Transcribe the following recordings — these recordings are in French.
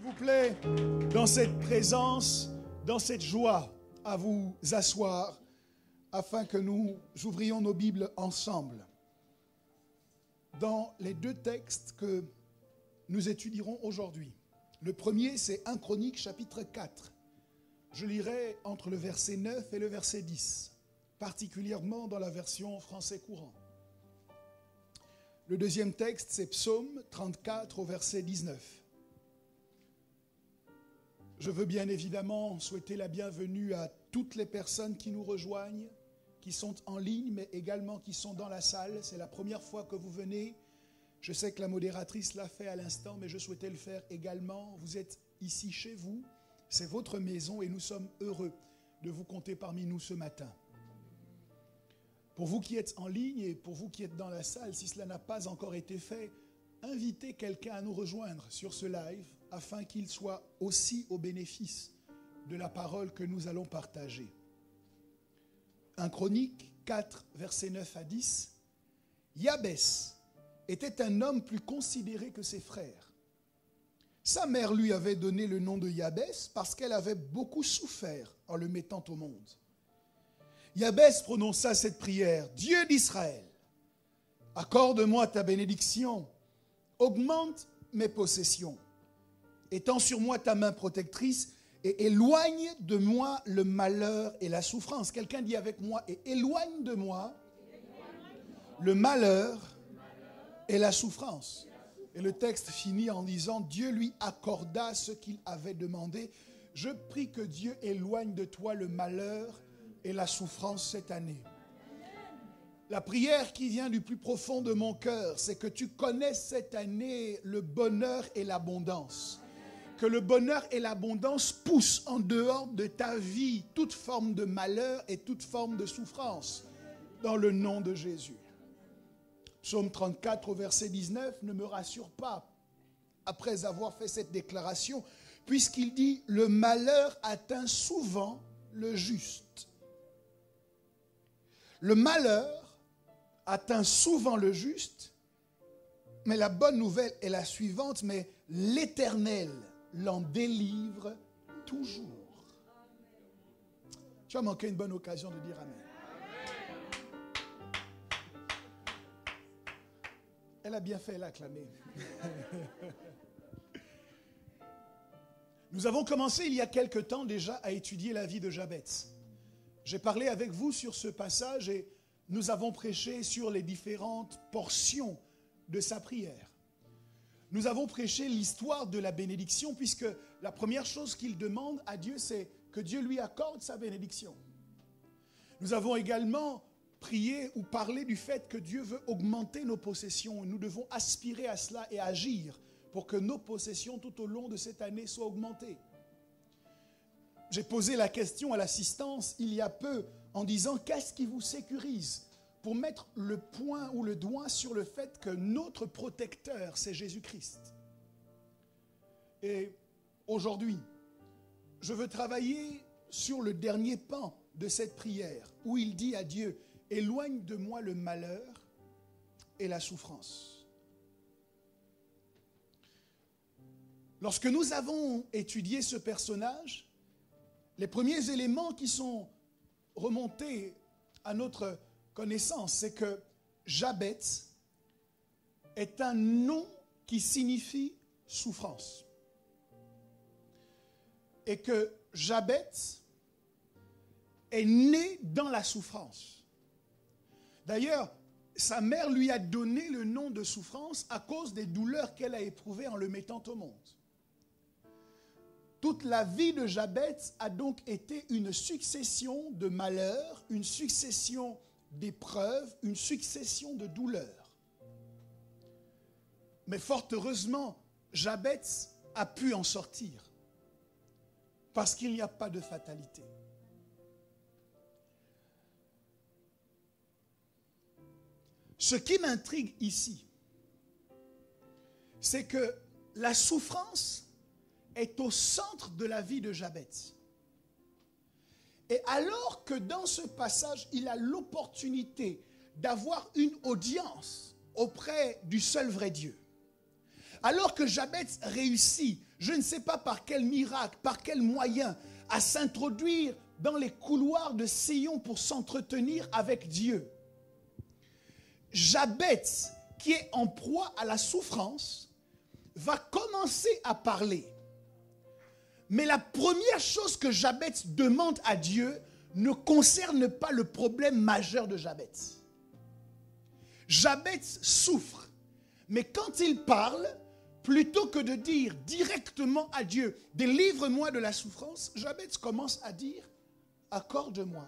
vous plaît, dans cette présence, dans cette joie, à vous asseoir afin que nous ouvrions nos Bibles ensemble. Dans les deux textes que nous étudierons aujourd'hui. Le premier, c'est 1 Chroniques, chapitre 4. Je lirai entre le verset 9 et le verset 10, particulièrement dans la version français courant. Le deuxième texte, c'est Psaume 34 au verset 19. Je veux bien évidemment souhaiter la bienvenue à toutes les personnes qui nous rejoignent, qui sont en ligne, mais également qui sont dans la salle. C'est la première fois que vous venez. Je sais que la modératrice l'a fait à l'instant, mais je souhaitais le faire également. Vous êtes ici chez vous, c'est votre maison et nous sommes heureux de vous compter parmi nous ce matin. Pour vous qui êtes en ligne et pour vous qui êtes dans la salle, si cela n'a pas encore été fait, invitez quelqu'un à nous rejoindre sur ce live afin qu'il soit aussi au bénéfice de la parole que nous allons partager. 1 Chroniques 4, versets 9 à 10. Jabès était un homme plus considéré que ses frères. Sa mère lui avait donné le nom de Jabès parce qu'elle avait beaucoup souffert en le mettant au monde. Jabès prononça cette prière: Dieu d'Israël, accorde-moi ta bénédiction, augmente mes possessions, étends sur moi ta main protectrice et éloigne de moi le malheur et la souffrance. Quelqu'un dit avec moi: et éloigne de moi le malheur et la souffrance. Et le texte finit en disant: Dieu lui accorda ce qu'il avait demandé. Je prie que Dieu éloigne de toi le malheur et la souffrance cette année. La prière qui vient du plus profond de mon cœur, c'est que tu connaisses cette année le bonheur et l'abondance. Que le bonheur et l'abondance poussent en dehors de ta vie toute forme de malheur et toute forme de souffrance, dans le nom de Jésus. Psaume 34 au verset 19 ne me rassure pas après avoir fait cette déclaration, puisqu'il dit: le malheur atteint souvent le juste. Le malheur atteint souvent le juste, mais la bonne nouvelle est la suivante: mais l'Éternel l'en délivre toujours. Tu as manqué une bonne occasion de dire Amen. Elle a bien fait, elle a acclamé. Nous avons commencé il y a quelque temps déjà à étudier la vie de Jabès. J'ai parlé avec vous sur ce passage et nous avons prêché sur les différentes portions de sa prière. Nous avons prêché l'histoire de la bénédiction puisque la première chose qu'il demande à Dieu, c'est que Dieu lui accorde sa bénédiction. Nous avons également prié ou parlé du fait que Dieu veut augmenter nos possessions. Nous devons aspirer à cela et agir pour que nos possessions tout au long de cette année soient augmentées. J'ai posé la question à l'assistance il y a peu en disant: qu'est-ce qui vous sécurise? Pour mettre le point ou le doigt sur le fait que notre protecteur, c'est Jésus-Christ. Et aujourd'hui, je veux travailler sur le dernier pan de cette prière où il dit à Dieu: éloigne de moi le malheur et la souffrance. Lorsque nous avons étudié ce personnage, les premiers éléments qui sont remontés à notre connaissance, c'est que Jabès est un nom qui signifie souffrance. Et que Jabès est né dans la souffrance. D'ailleurs, sa mère lui a donné le nom de souffrance à cause des douleurs qu'elle a éprouvées en le mettant au monde. Toute la vie de Jabès a donc été une succession de malheurs, une succession d'épreuves, une succession de douleurs. Mais fort heureusement, Jabès a pu en sortir parce qu'il n'y a pas de fatalité. Ce qui m'intrigue ici, c'est que la souffrance est au centre de la vie de Jabès. Et alors que dans ce passage, il a l'opportunité d'avoir une audience auprès du seul vrai Dieu, alors que Jabès réussit, je ne sais pas par quel miracle, par quel moyen, à s'introduire dans les couloirs de Sion pour s'entretenir avec Dieu. Jabez, qui est en proie à la souffrance, va commencer à parler. Mais la première chose que Jabez demande à Dieu ne concerne pas le problème majeur de Jabez. Jabez souffre, mais quand il parle, plutôt que de dire directement à Dieu, délivre-moi de la souffrance, Jabez commence à dire, accorde-moi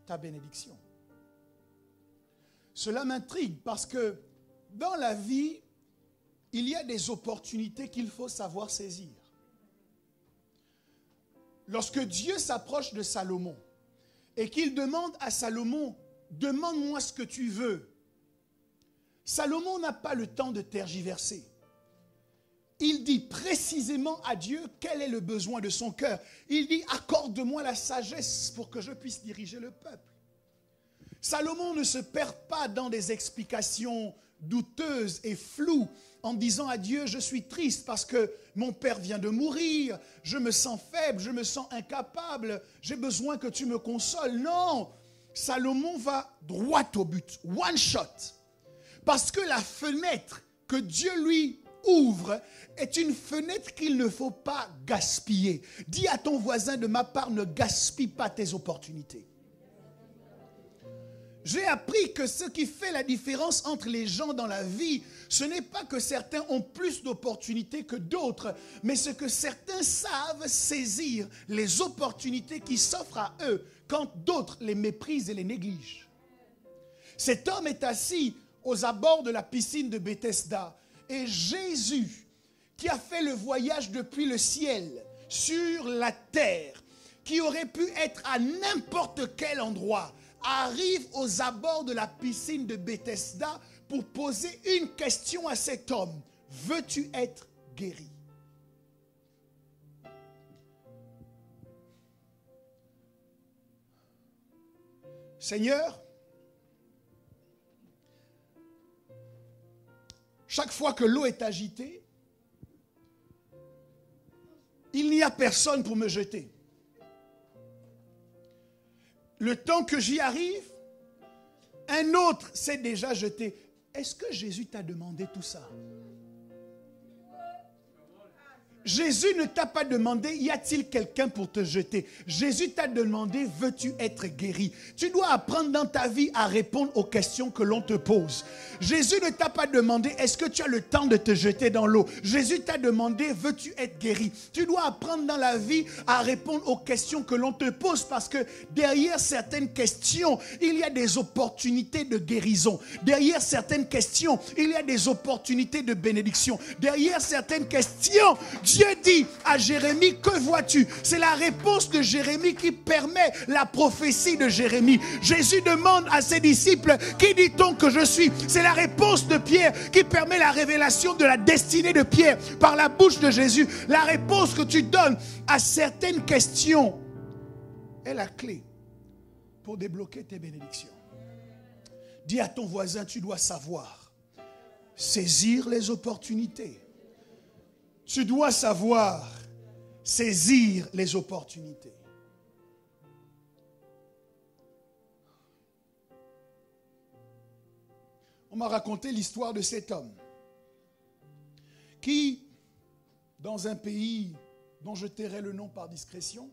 ta bénédiction. Cela m'intrigue parce que dans la vie, il y a des opportunités qu'il faut savoir saisir. Lorsque Dieu s'approche de Salomon et qu'il demande à Salomon, demande-moi ce que tu veux, Salomon n'a pas le temps de tergiverser. Il dit précisément à Dieu quel est le besoin de son cœur. Il dit, accorde-moi la sagesse pour que je puisse diriger le peuple. Salomon ne se perd pas dans des explications douteuses et floues en disant à Dieu, je suis triste parce que mon père vient de mourir, je me sens faible, je me sens incapable, j'ai besoin que tu me consoles. Non, Salomon va droit au but, one shot. Parce que la fenêtre que Dieu lui ouvre est une fenêtre qu'il ne faut pas gaspiller. Dis à ton voisin, de ma part, ne gaspille pas tes opportunités. J'ai appris que ce qui fait la différence entre les gens dans la vie, ce n'est pas que certains ont plus d'opportunités que d'autres, mais ce que certains savent saisir les opportunités qui s'offrent à eux quand d'autres les méprisent et les négligent. Cet homme est assis aux abords de la piscine de Bethesda et Jésus, qui a fait le voyage depuis le ciel sur la terre, qui aurait pu être à n'importe quel endroit, arrive aux abords de la piscine de Bethesda pour poser une question à cet homme. Veux-tu être guéri? Seigneur, chaque fois que l'eau est agitée, il n'y a personne pour me jeter. Le temps que j'y arrive, un autre s'est déjà jeté. Est-ce que Jésus t'a demandé tout ça? Jésus ne t'a pas demandé, y a-t-il quelqu'un pour te jeter? Jésus t'a demandé, veux-tu être guéri? Tu dois apprendre dans ta vie à répondre aux questions que l'on te pose. Jésus ne t'a pas demandé, est-ce que tu as le temps de te jeter dans l'eau? Jésus t'a demandé, veux-tu être guéri? Tu dois apprendre dans la vie à répondre aux questions que l'on te pose parce que derrière certaines questions, il y a des opportunités de guérison. Derrière certaines questions, il y a des opportunités de bénédiction. Derrière certaines questions, Dieu dit à Jérémie, que vois-tu? C'est la réponse de Jérémie qui permet la prophétie de Jérémie. Jésus demande à ses disciples, qui dit-on que je suis? C'est la réponse de Pierre qui permet la révélation de la destinée de Pierre par la bouche de Jésus. La réponse que tu donnes à certaines questions est la clé pour débloquer tes bénédictions. Dis à ton voisin, tu dois savoir saisir les opportunités. Tu dois savoir saisir les opportunités. On m'a raconté l'histoire de cet homme qui, dans un pays dont je tairai le nom par discrétion,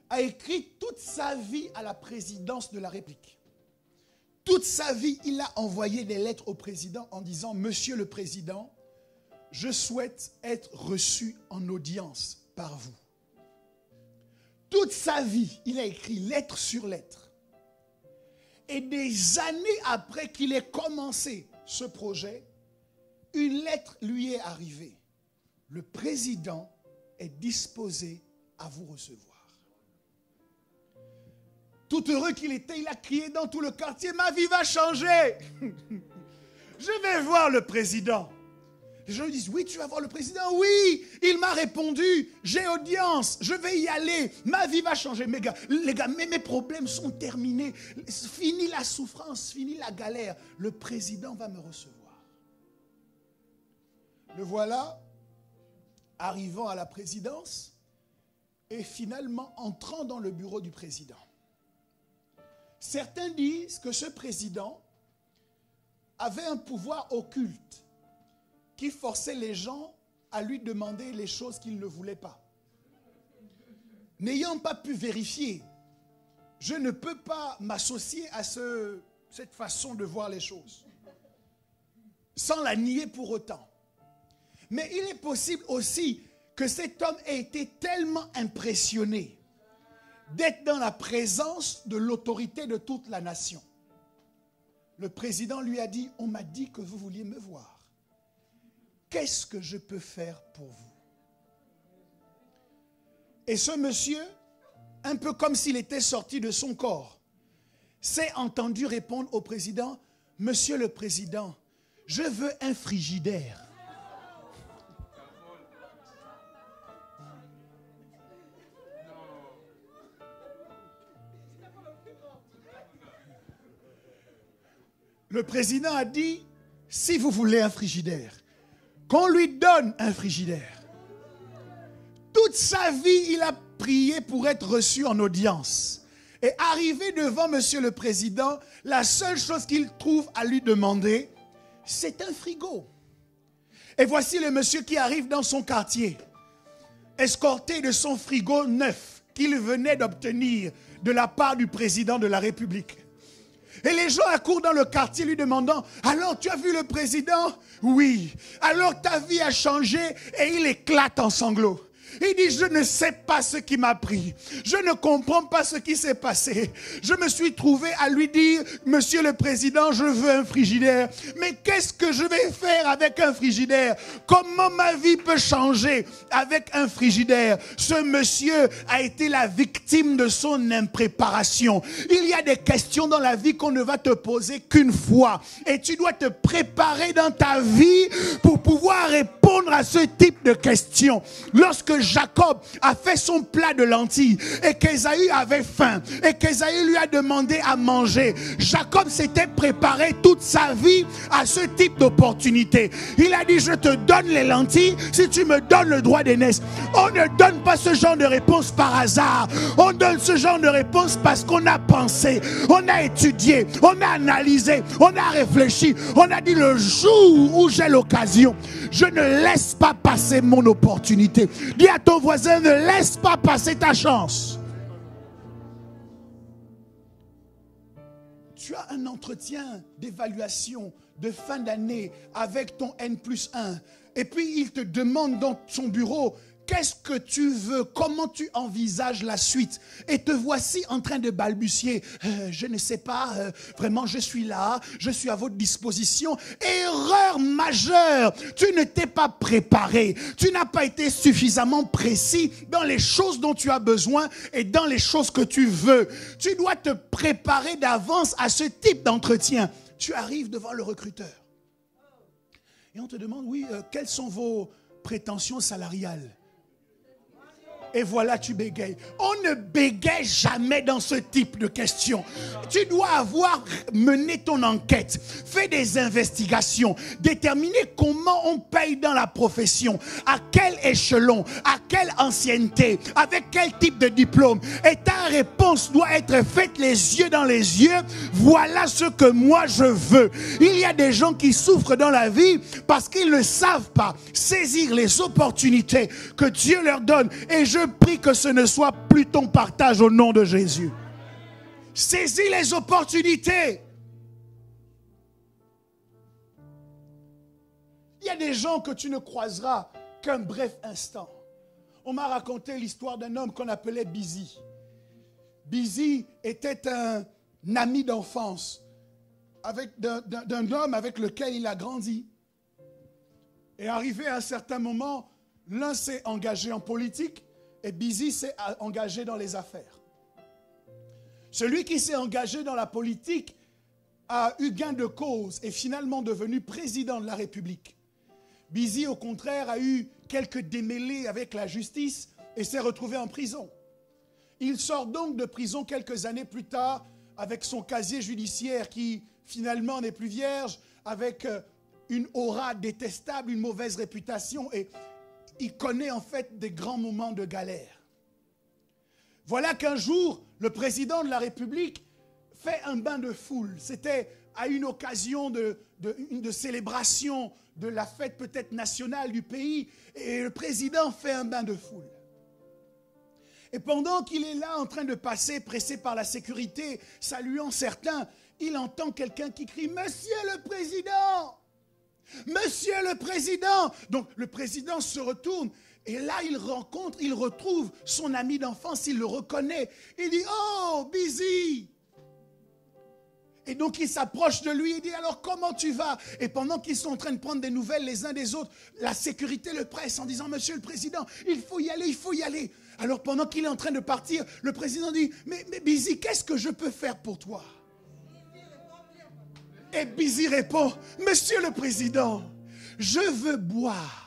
a écrit toute sa vie à la présidence de la République. Toute sa vie, il a envoyé des lettres au président en disant « Monsieur le Président, je souhaite être reçu en audience par vous. » Toute sa vie, il a écrit lettre sur lettre. Et des années après qu'il ait commencé ce projet, une lettre lui est arrivée. Le président est disposé à vous recevoir. Tout heureux qu'il était, il a crié dans tout le quartier, ma vie va changer. Je vais voir le président. Les gens lui disent, oui, tu vas voir le président. Oui, il m'a répondu, j'ai audience, je vais y aller, ma vie va changer. Mais les gars, mes problèmes sont terminés. Fini la souffrance, fini la galère. Le président va me recevoir. Le voilà arrivant à la présidence et finalement entrant dans le bureau du président. Certains disent que ce président avait un pouvoir occulte qui forçait les gens à lui demander les choses qu'il ne voulait pas. N'ayant pas pu vérifier, je ne peux pas m'associer à cette façon de voir les choses, sans la nier pour autant. Mais il est possible aussi que cet homme ait été tellement impressionné d'être dans la présence de l'autorité de toute la nation. Le président lui a dit, on m'a dit que vous vouliez me voir. Qu'est-ce que je peux faire pour vous? Et ce monsieur, un peu comme s'il était sorti de son corps, s'est entendu répondre au président, Monsieur le Président, je veux un frigidaire. Le président a dit, si vous voulez un frigidaire, qu'on lui donne un frigidaire. Toute sa vie, il a prié pour être reçu en audience. Et arrivé devant Monsieur le Président, la seule chose qu'il trouve à lui demander, c'est un frigo. Et voici le monsieur qui arrive dans son quartier, escorté de son frigo neuf qu'il venait d'obtenir de la part du président de la République. Et les gens accourent dans le quartier lui demandant, alors tu as vu le président? Oui. Alors ta vie a changé, et il éclate en sanglots. Il dit, je ne sais pas ce qui m'a pris. Je ne comprends pas ce qui s'est passé. Je me suis trouvé à lui dire, Monsieur le Président, je veux un frigidaire. Mais qu'est-ce que je vais faire avec un frigidaire? Comment ma vie peut changer avec un frigidaire? Ce monsieur a été la victime de son impréparation. Il y a des questions dans la vie qu'on ne va te poser qu'une fois. Et tu dois te préparer dans ta vie pour pouvoir répondre à ce type de questions. Lorsque Jacob a fait son plat de lentilles et qu'Ésaü avait faim et qu'Ésaü lui a demandé à manger, Jacob s'était préparé toute sa vie à ce type d'opportunité. Il a dit, je te donne les lentilles si tu me donnes le droit d'aînesse. On ne donne pas ce genre de réponse par hasard. On donne ce genre de réponse parce qu'on a pensé, on a étudié, on a analysé, on a réfléchi. On a dit, le jour où j'ai l'occasion, je ne laisse pas passer mon opportunité. Dis à ton voisin, ne laisse pas passer ta chance. Tu as un entretien d'évaluation de fin d'année avec ton N+1. Et puis il te demande dans son bureau, qu'est-ce que tu veux? Comment tu envisages la suite? Et te voici en train de balbutier. Je ne sais pas, vraiment je suis là, je suis à votre disposition. Erreur majeure, tu ne t'es pas préparé. Tu n'as pas été suffisamment précis dans les choses dont tu as besoin et dans les choses que tu veux. Tu dois te préparer d'avance à ce type d'entretien. Tu arrives devant le recruteur. Et on te demande, oui, quelles sont vos prétentions salariales? Et voilà, tu bégayes. On ne bégaye jamais dans ce type de questions. Tu dois avoir mené ton enquête, fait des investigations, déterminer comment on paye dans la profession, à quel échelon, à quelle ancienneté, avec quel type de diplôme. Et ta réponse doit être faite les yeux dans les yeux. Voilà ce que moi je veux. Il y a des gens qui souffrent dans la vie parce qu'ils ne savent pas saisir les opportunités que Dieu leur donne. Et je prie que ce ne soit plus ton partage au nom de Jésus. Saisis les opportunités. Il y a des gens que tu ne croiseras qu'un bref instant. On m'a raconté l'histoire d'un homme qu'on appelait Busy. Busy était un ami d'enfance d'un homme avec lequel il a grandi. Et arrivé à un certain moment, l'un s'est engagé en politique et Busy s'est engagé dans les affaires. Celui qui s'est engagé dans la politique a eu gain de cause et finalement devenu président de la République. Busy, au contraire, a eu quelques démêlés avec la justice et s'est retrouvé en prison. Il sort donc de prison quelques années plus tard avec son casier judiciaire qui finalement n'est plus vierge, avec une aura détestable, une mauvaise réputation. Et il connaît en fait des grands moments de galère. Voilà qu'un jour, le président de la République fait un bain de foule. C'était à une occasion de célébration de la fête peut-être nationale du pays. Et le président fait un bain de foule. Et pendant qu'il est là en train de passer, pressé par la sécurité, saluant certains, il entend quelqu'un qui crie « Monsieur le Président ! Monsieur le Président !» Donc le président se retourne et là il retrouve son ami d'enfance, il le reconnaît. Il dit « Oh, Busy !» Et donc il s'approche de lui et dit « Alors comment tu vas ?» Et pendant qu'ils sont en train de prendre des nouvelles les uns des autres, la sécurité le presse en disant « Monsieur le Président, il faut y aller, il faut y aller. » Alors pendant qu'il est en train de partir, le président dit « Mais Busy, qu'est-ce que je peux faire pour toi ?» Et Busy répond « Monsieur le Président, je veux boire. »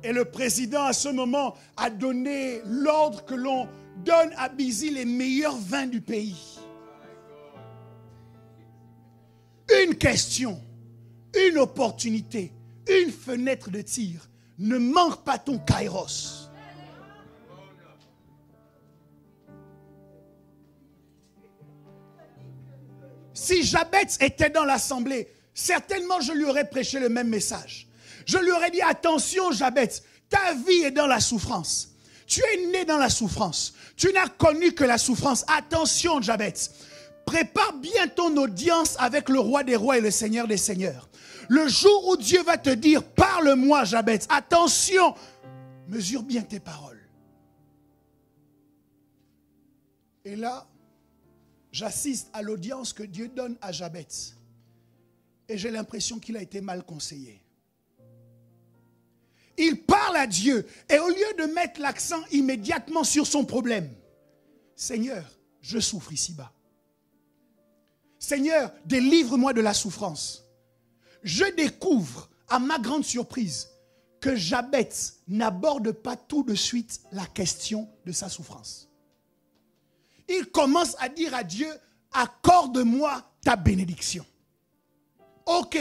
Et le président, à ce moment, a donné l'ordre que l'on donne à Busy les meilleurs vins du pays. Une question, une opportunité, une fenêtre de tir. Ne manque pas ton kairos. Si Jabez était dans l'assemblée, certainement je lui aurais prêché le même message. Je lui aurais dit, attention Jabez, ta vie est dans la souffrance. Tu es né dans la souffrance. Tu n'as connu que la souffrance. Attention Jabez, prépare bien ton audience avec le roi des rois et le seigneur des seigneurs. Le jour où Dieu va te dire, parle-moi Jabez, attention, mesure bien tes paroles. Et là, j'assiste à l'audience que Dieu donne à Jabez. Et j'ai l'impression qu'il a été mal conseillé. Il parle à Dieu. Et au lieu de mettre l'accent immédiatement sur son problème. Seigneur, je souffre ici-bas. Seigneur, délivre-moi de la souffrance. Je découvre, à ma grande surprise, que Jabez n'aborde pas tout de suite la question de sa souffrance. Il commence à dire à Dieu, accorde-moi ta bénédiction. Ok,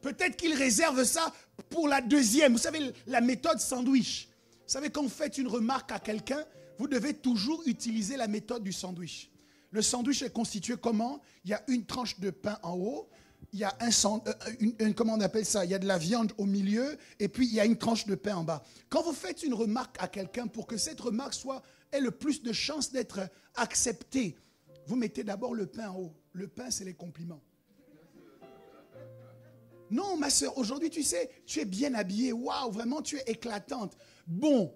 peut-être qu'il réserve ça pour la deuxième. Vous savez, la méthode sandwich. Vous savez, quand vous faites une remarque à quelqu'un, vous devez toujours utiliser la méthode du sandwich. Le sandwich est constitué comment? Il y a une tranche de pain en haut, il y a comment on appelle ça? Il y a de la viande au milieu, et puis il y a une tranche de pain en bas. Quand vous faites une remarque à quelqu'un, pour que cette remarque ait le plus de chances d'être acceptée, vous mettez d'abord le pain en haut. Le pain, c'est les compliments. Non, ma soeur, aujourd'hui, tu sais, tu es bien habillée. Waouh, vraiment, tu es éclatante. Bon,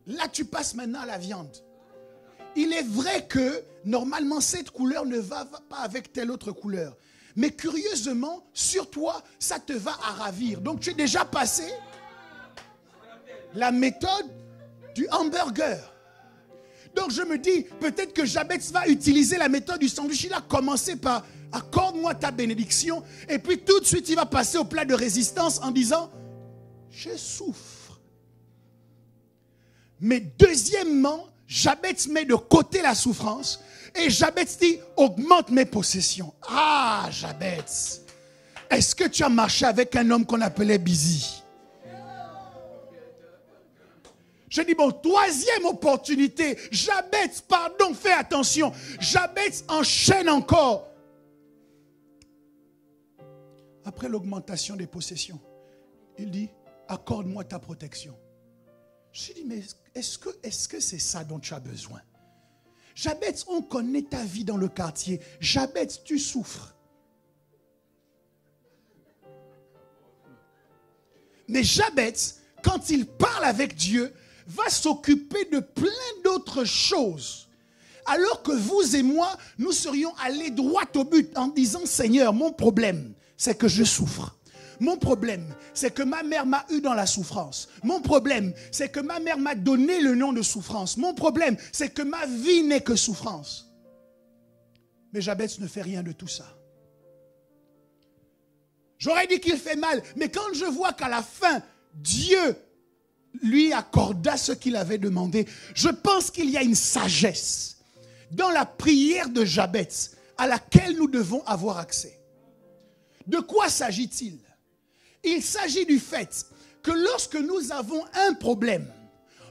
là, tu passes maintenant à la viande. Il est vrai que, normalement, cette couleur ne va pas avec telle autre couleur. Mais curieusement, sur toi, ça te va à ravir. Donc, tu es déjà passé la méthode du hamburger. Donc, je me dis, peut-être que Jabez va utiliser la méthode du sandwich. Il a commencé par « accorde-moi ta bénédiction » et puis tout de suite, il va passer au plat de résistance en disant « je souffre ». Mais deuxièmement, Jabez met de côté la souffrance et Jabez dit « augmente mes possessions ». Ah, Jabez, est-ce que tu as marché avec un homme qu'on appelait Busy? Je dis, bon, troisième opportunité. Jabez, pardon, fais attention. Jabez enchaîne encore. Après l'augmentation des possessions, il dit, accorde-moi ta protection. Je dis, mais est-ce que c'est ça dont tu as besoin? Jabez, on connaît ta vie dans le quartier. Jabez, tu souffres. Mais Jabez, quand il parle avec Dieu, va s'occuper de plein d'autres choses. Alors que vous et moi, nous serions allés droit au but en disant, Seigneur, mon problème, c'est que je souffre. Mon problème, c'est que ma mère m'a eu dans la souffrance. Mon problème, c'est que ma mère m'a donné le nom de souffrance. Mon problème, c'est que ma vie n'est que souffrance. Mais Jabez ne fait rien de tout ça. J'aurais dit qu'il fait mal, mais quand je vois qu'à la fin, Dieu lui accorda ce qu'il avait demandé, je pense qu'il y a une sagesse dans la prière de Jabez à laquelle nous devons avoir accès. De quoi s'agit-il? Il s'agit du fait que lorsque nous avons un problème,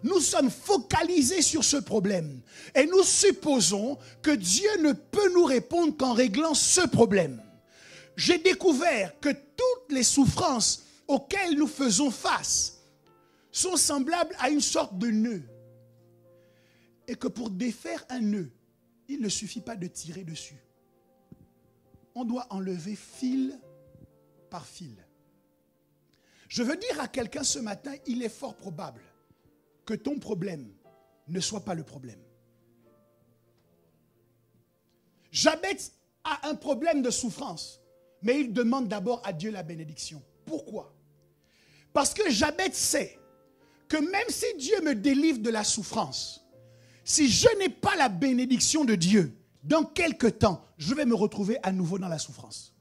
nous sommes focalisés sur ce problème et nous supposons que Dieu ne peut nous répondre qu'en réglant ce problème. J'ai découvert que toutes les souffrances auxquelles nous faisons face sont semblables à une sorte de nœud. Et que pour défaire un nœud, il ne suffit pas de tirer dessus. On doit enlever fil par fil. Je veux dire à quelqu'un ce matin, il est fort probable que ton problème ne soit pas le problème. Jabez a un problème de souffrance, mais il demande d'abord à Dieu la bénédiction. Pourquoi? Parce que Jabez sait que même si Dieu me délivre de la souffrance, si je n'ai pas la bénédiction de Dieu, dans quelque temps, je vais me retrouver à nouveau dans la souffrance.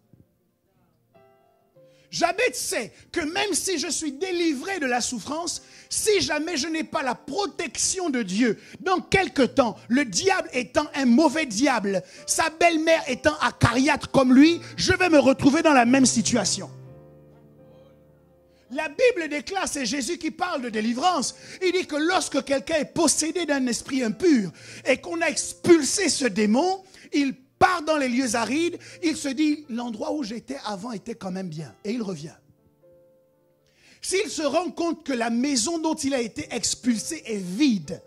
Jabez sait que même si je suis délivré de la souffrance, si jamais je n'ai pas la protection de Dieu, dans quelque temps, le diable étant un mauvais diable, sa belle-mère étant acariâtre comme lui, je vais me retrouver dans la même situation. La Bible déclare, c'est Jésus qui parle de délivrance. Il dit que lorsque quelqu'un est possédé d'un esprit impur et qu'on a expulsé ce démon, il part dans les lieux arides, il se dit, l'endroit où j'étais avant était quand même bien. Et il revient. S'il se rend compte que la maison dont il a été expulsé est vide,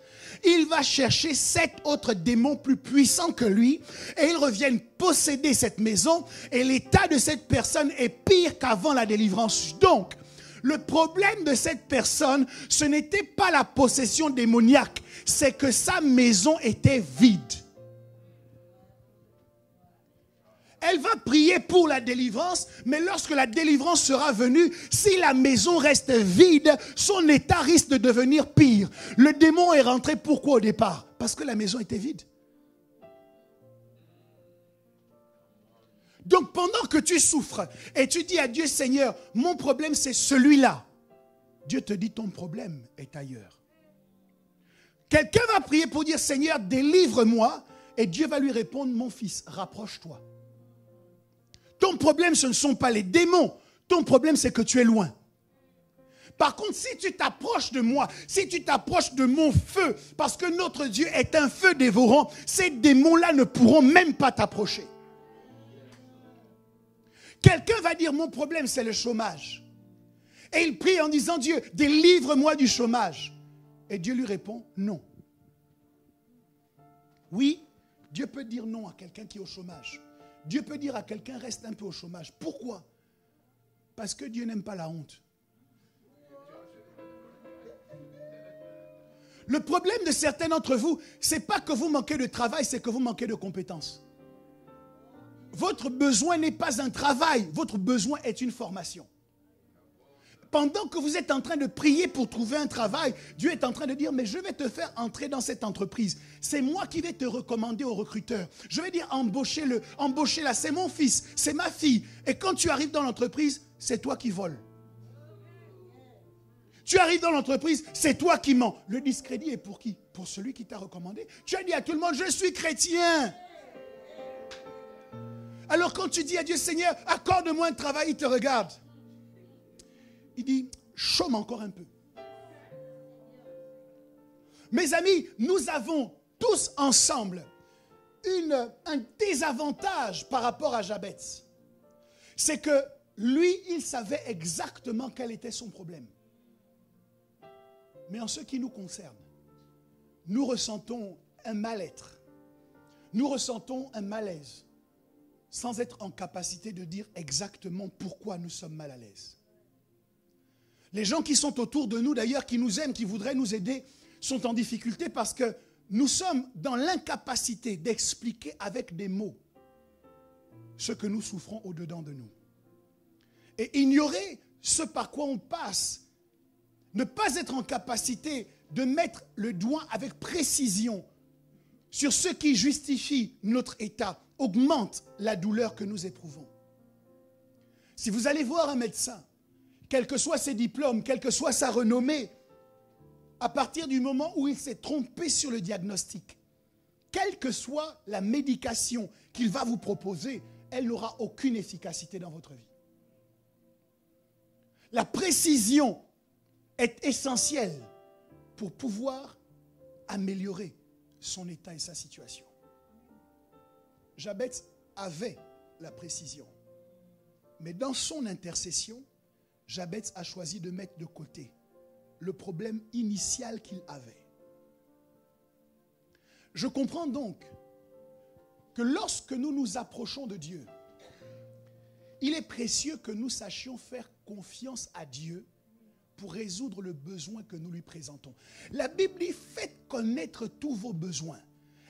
il va chercher 7 autres démons plus puissants que lui et ils reviennent posséder cette maison et l'état de cette personne est pire qu'avant la délivrance. Donc, le problème de cette personne, ce n'était pas la possession démoniaque, c'est que sa maison était vide. Elle va prier pour la délivrance, mais lorsque la délivrance sera venue, si la maison reste vide, son état risque de devenir pire. Le démon est rentré pourquoi au départ? Parce que la maison était vide. Donc pendant que tu souffres et tu dis à Dieu, Seigneur, mon problème c'est celui-là. Dieu te dit, ton problème est ailleurs. Quelqu'un va prier pour dire, Seigneur, délivre-moi. Et Dieu va lui répondre, mon fils, rapproche-toi. Ton problème, ce ne sont pas les démons. Ton problème, c'est que tu es loin. Par contre, si tu t'approches de moi, si tu t'approches de mon feu, parce que notre Dieu est un feu dévorant, ces démons-là ne pourront même pas t'approcher. Quelqu'un va dire, mon problème, c'est le chômage. Et il prie en disant, Dieu, délivre-moi du chômage. Et Dieu lui répond, non. Oui, Dieu peut dire non à quelqu'un qui est au chômage. Dieu peut dire à quelqu'un, reste un peu au chômage. Pourquoi? Parce que Dieu n'aime pas la honte. Le problème de certains d'entre vous, ce n'est pas que vous manquez de travail, c'est que vous manquez de compétences. Votre besoin n'est pas un travail, votre besoin est une formation. Pendant que vous êtes en train de prier pour trouver un travail, Dieu est en train de dire, mais je vais te faire entrer dans cette entreprise. C'est moi qui vais te recommander au recruteur. Je vais dire, embauchez-la, c'est mon fils, c'est ma fille. Et quand tu arrives dans l'entreprise, c'est toi qui voles. Tu arrives dans l'entreprise, c'est toi qui mens. Le discrédit est pour qui? Pour celui qui t'a recommandé. Tu as dit à tout le monde, je suis chrétien. Alors quand tu dis à Dieu, Seigneur, accorde-moi un travail, il te regarde. Il dit, chôme encore un peu. Mes amis, nous avons tous ensemble un désavantage par rapport à Jabez. C'est que lui, il savait exactement quel était son problème. Mais en ce qui nous concerne, nous ressentons un mal-être. Nous ressentons un malaise, sans être en capacité de dire exactement pourquoi nous sommes mal à l'aise. Les gens qui sont autour de nous, d'ailleurs, qui nous aiment, qui voudraient nous aider, sont en difficulté parce que nous sommes dans l'incapacité d'expliquer avec des mots ce que nous souffrons au-dedans de nous. Et ignorer ce par quoi on passe, ne pas être en capacité de mettre le doigt avec précision sur ce qui justifie notre état, augmente la douleur que nous éprouvons. Si vous allez voir un médecin, quels que soient ses diplômes, quelle que soit sa renommée, à partir du moment où il s'est trompé sur le diagnostic, quelle que soit la médication qu'il va vous proposer, elle n'aura aucune efficacité dans votre vie. La précision est essentielle pour pouvoir améliorer son état et sa situation. Jabez avait la précision. Mais dans son intercession, Jabez a choisi de mettre de côté le problème initial qu'il avait. Je comprends donc que lorsque nous nous approchons de Dieu, il est précieux que nous sachions faire confiance à Dieu pour résoudre le besoin que nous lui présentons. La Bible dit, faites connaître tous vos besoins.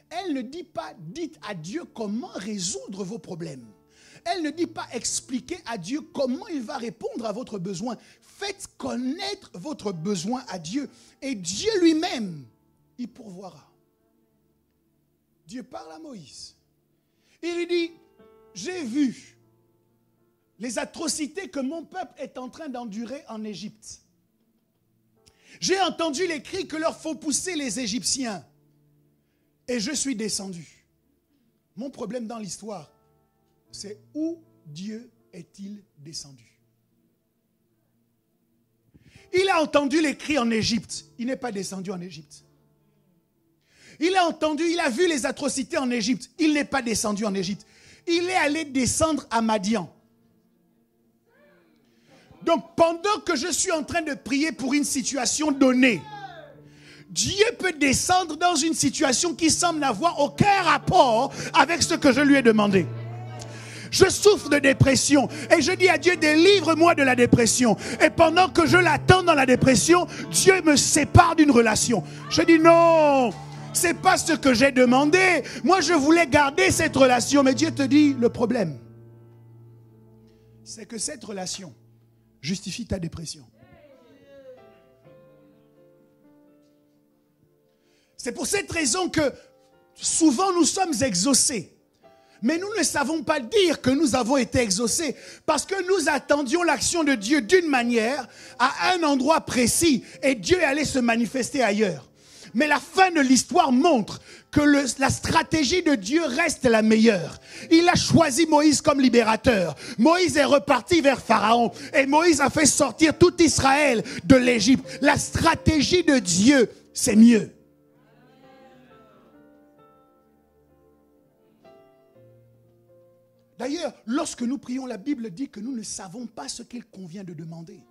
Elle ne dit pas, dites à Dieu comment résoudre vos problèmes. Elle ne dit pas, expliquez à Dieu comment il va répondre à votre besoin. Faites connaître votre besoin à Dieu. Et Dieu lui-même, il pourvoira. Dieu parle à Moïse. Il lui dit, j'ai vu les atrocités que mon peuple est en train d'endurer en Égypte. J'ai entendu les cris que leur font pousser les Égyptiens. Et je suis descendu. Mon problème dans l'histoire, c'est où Dieu est-il descendu? Il a entendu les cris en Égypte. Il n'est pas descendu en Égypte. Il a entendu, il a vu les atrocités en Égypte. Il n'est pas descendu en Égypte. Il est allé descendre à Madian. Donc pendant que je suis en train de prier pour une situation donnée, Dieu peut descendre dans une situation qui semble n'avoir aucun rapport avec ce que je lui ai demandé. Je souffre de dépression et je dis à Dieu, délivre-moi de la dépression. Et pendant que je l'attends dans la dépression, Dieu me sépare d'une relation. Je dis non, c'est pas ce que j'ai demandé. Moi, je voulais garder cette relation, mais Dieu te dit, le problème, c'est que cette relation justifie ta dépression. C'est pour cette raison que souvent nous sommes exaucés. Mais nous ne savons pas dire que nous avons été exaucés parce que nous attendions l'action de Dieu d'une manière à un endroit précis et Dieu allait se manifester ailleurs. Mais la fin de l'histoire montre que la stratégie de Dieu reste la meilleure. Il a choisi Moïse comme libérateur. Moïse est reparti vers Pharaon et Moïse a fait sortir tout Israël de l'Égypte. La stratégie de Dieu, c'est mieux. D'ailleurs, lorsque nous prions, la Bible dit que nous ne savons pas ce qu'il convient de demander.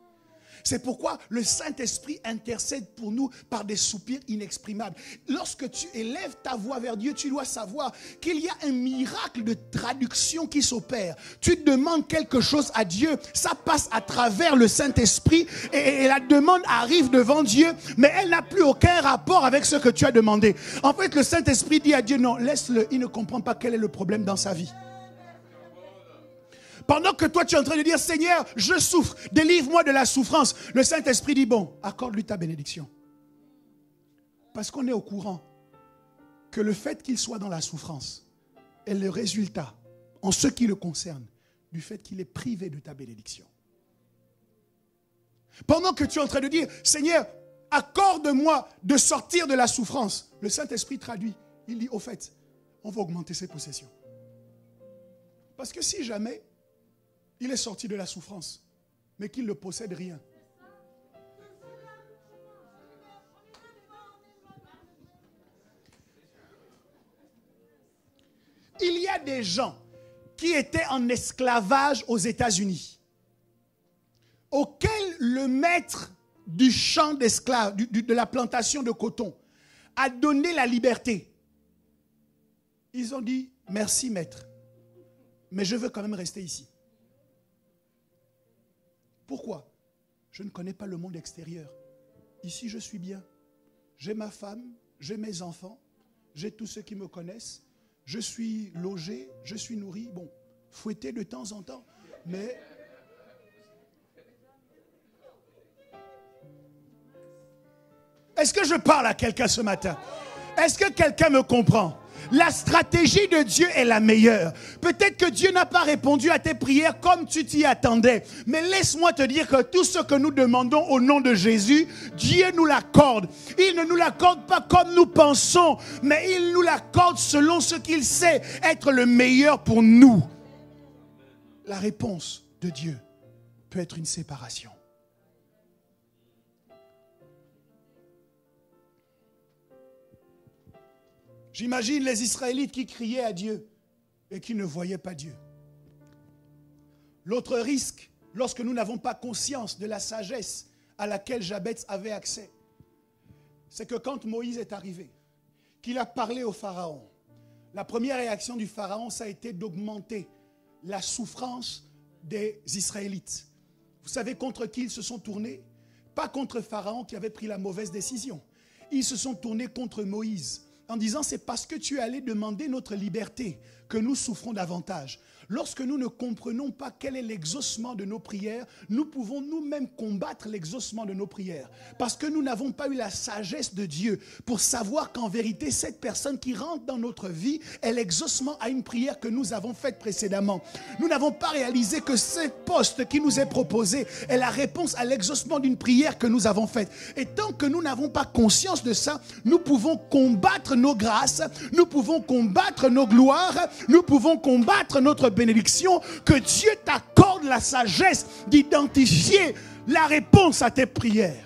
C'est pourquoi le Saint-Esprit intercède pour nous par des soupirs inexprimables. Lorsque tu élèves ta voix vers Dieu, tu dois savoir qu'il y a un miracle de traduction qui s'opère. Tu demandes quelque chose à Dieu, ça passe à travers le Saint-Esprit et la demande arrive devant Dieu, mais elle n'a plus aucun rapport avec ce que tu as demandé. En fait, le Saint-Esprit dit à Dieu, non, laisse-le, il ne comprend pas quel est le problème dans sa vie. Pendant que toi tu es en train de dire, Seigneur, je souffre, délivre-moi de la souffrance. Le Saint-Esprit dit, bon, accorde-lui ta bénédiction. Parce qu'on est au courant que le fait qu'il soit dans la souffrance est le résultat, en ce qui le concerne, du fait qu'il est privé de ta bénédiction. Pendant que tu es en train de dire, Seigneur, accorde-moi de sortir de la souffrance. Le Saint-Esprit traduit, il dit, au fait, on va augmenter ses possessions. Parce que si jamais il est sorti de la souffrance, mais qu'il ne possède rien. Il y a des gens qui étaient en esclavage aux États-Unis, auxquels le maître du champ d'esclaves, de la plantation de coton, a donné la liberté. Ils ont dit, merci maître, mais je veux quand même rester ici. Pourquoi? Je ne connais pas le monde extérieur. Ici, je suis bien. J'ai ma femme, j'ai mes enfants, j'ai tous ceux qui me connaissent. Je suis logé, je suis nourri. Bon, fouetté de temps en temps, mais... Est-ce que je parle à quelqu'un ce matin? Est-ce que quelqu'un me comprend? La stratégie de Dieu est la meilleure. Peut-être que Dieu n'a pas répondu à tes prières comme tu t'y attendais. Mais laisse-moi te dire que tout ce que nous demandons au nom de Jésus, Dieu nous l'accorde. Il ne nous l'accorde pas comme nous pensons, mais il nous l'accorde selon ce qu'il sait être le meilleur pour nous. la réponse de Dieu peut être une séparation. J'imagine les Israélites qui criaient à Dieu et qui ne voyaient pas Dieu. L'autre risque, lorsque nous n'avons pas conscience de la sagesse à laquelle Jabez avait accès, c'est que quand Moïse est arrivé, qu'il a parlé au Pharaon, la première réaction du Pharaon, ça a été d'augmenter la souffrance des Israélites. Vous savez contre qui ils se sont tournés? Pas contre Pharaon qui avait pris la mauvaise décision. Ils se sont tournés contre Moïse en disant c'est parce que tu es allé demander notre liberté que nous souffrons davantage. Lorsque nous ne comprenons pas quel est l'exaucement de nos prières, nous pouvons nous-mêmes combattre l'exaucement de nos prières. Parce que nous n'avons pas eu la sagesse de Dieu pour savoir qu'en vérité, cette personne qui rentre dans notre vie est l'exaucement à une prière que nous avons faite précédemment. Nous n'avons pas réalisé que ce poste qui nous est proposé est la réponse à l'exaucement d'une prière que nous avons faite. Et tant que nous n'avons pas conscience de ça, nous pouvons combattre nos grâces, nous pouvons combattre nos gloires, nous pouvons combattre notre bénédiction, que Dieu t'accorde la sagesse d'identifier la réponse à tes prières.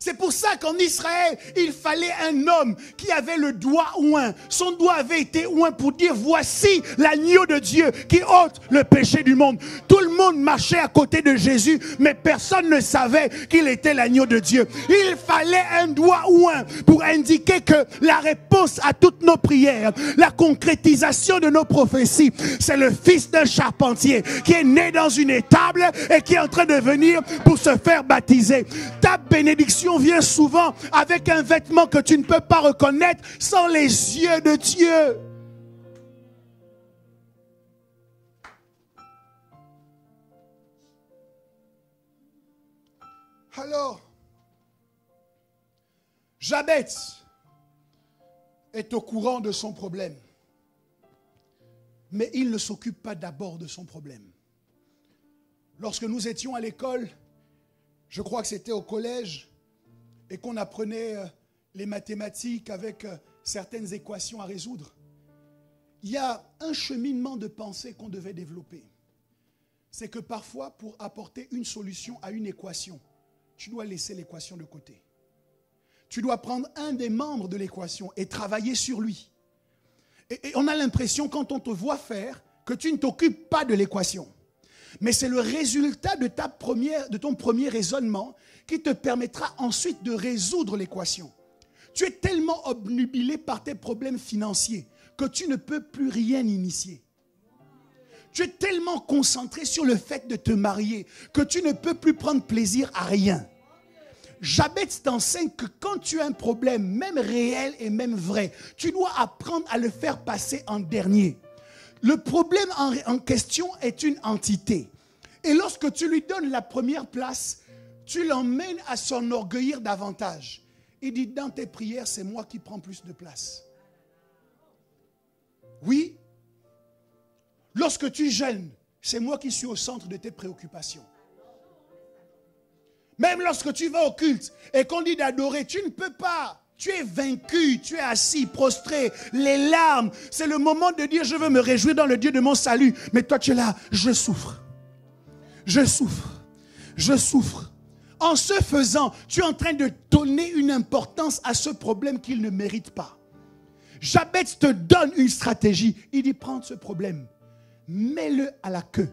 C'est pour ça qu'en Israël, il fallait un homme qui avait le doigt oint. Son doigt avait été oint pour dire voici l'agneau de Dieu qui ôte le péché du monde. Tout le monde marchait à côté de Jésus, mais personne ne savait qu'il était l'agneau de Dieu. Il fallait un doigt oint pour indiquer que la réponse à toutes nos prières, la concrétisation de nos prophéties, c'est le fils d'un charpentier qui est né dans une étable et qui est en train de venir pour se faire baptiser. Ta bénédiction vient souvent avec un vêtement que tu ne peux pas reconnaître sans les yeux de Dieu. Alors, Jabez est au courant de son problème, mais il ne s'occupe pas d'abord de son problème. Lorsque nous étions à l'école, je crois que c'était au collège, et qu'on apprenait les mathématiques avec certaines équations à résoudre, il y a un cheminement de pensée qu'on devait développer. C'est que parfois, pour apporter une solution à une équation, tu dois laisser l'équation de côté. Tu dois prendre un des membres de l'équation et travailler sur lui. Et on a l'impression, quand on te voit faire, que tu ne t'occupes pas de l'équation. Mais c'est le résultat de ton premier raisonnement qui te permettra ensuite de résoudre l'équation. Tu es tellement obnubilé par tes problèmes financiers que tu ne peux plus rien initier. Tu es tellement concentré sur le fait de te marier que tu ne peux plus prendre plaisir à rien. Jabez t'enseigne que quand tu as un problème, même réel et même vrai, tu dois apprendre à le faire passer en dernier. Le problème en question est une entité. Et lorsque tu lui donnes la première place, tu l'emmènes à s'enorgueillir davantage. Il dit, dans tes prières, c'est moi qui prends plus de place. Oui, lorsque tu jeûnes, c'est moi qui suis au centre de tes préoccupations. Même lorsque tu vas au culte et qu'on dit d'adorer, tu ne peux pas. Tu es vaincu, tu es assis, prostré, les larmes. C'est le moment de dire, je veux me réjouir dans le Dieu de mon salut. Mais toi, tu es là, je souffre. Je souffre. Je souffre. En ce faisant, tu es en train de donner une importance à ce problème qu'il ne mérite pas. Jabez te donne une stratégie. Il dit, prends ce problème, mets-le à la queue.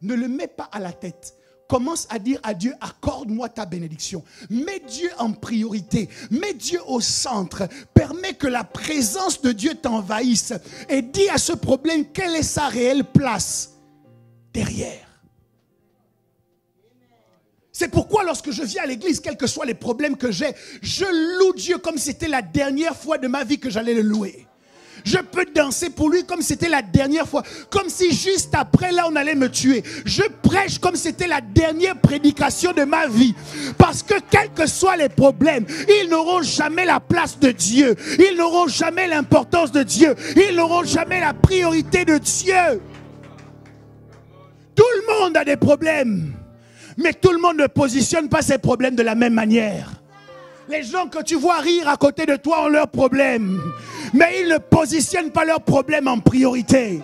Ne le mets pas à la tête. Commence à dire à Dieu, accorde-moi ta bénédiction. Mets Dieu en priorité. Mets Dieu au centre. Permets que la présence de Dieu t'envahisse. Et dis à ce problème, quelle est sa réelle place derrière. C'est pourquoi lorsque je viens à l'église, quels que soient les problèmes que j'ai, je loue Dieu comme si c'était la dernière fois de ma vie que j'allais le louer. Je peux danser pour lui comme c'était la dernière fois. Comme si juste après là on allait me tuer. Je prêche comme c'était la dernière prédication de ma vie. Parce que quels que soient les problèmes, ils n'auront jamais la place de Dieu. Ils n'auront jamais l'importance de Dieu. Ils n'auront jamais la priorité de Dieu. Tout le monde a des problèmes. Mais tout le monde ne positionne pas ses problèmes de la même manière. Les gens que tu vois rire à côté de toi ont leurs problèmes. mais ils ne positionnent pas leurs problèmes en priorité.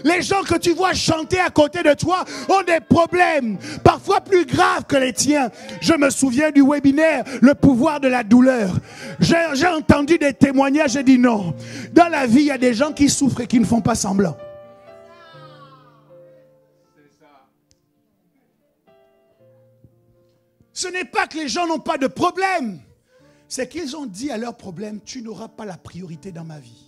Les gens que tu vois chanter à côté de toi ont des problèmes, parfois plus graves que les tiens. Je me souviens du webinaire, le pouvoir de la douleur. J'ai entendu des témoignages, j'ai dit non. Dans la vie, il y a des gens qui souffrent et qui ne font pas semblant. Ce n'est pas que les gens n'ont pas de problème. C'est qu'ils ont dit à leurs problèmes, tu n'auras pas la priorité dans ma vie.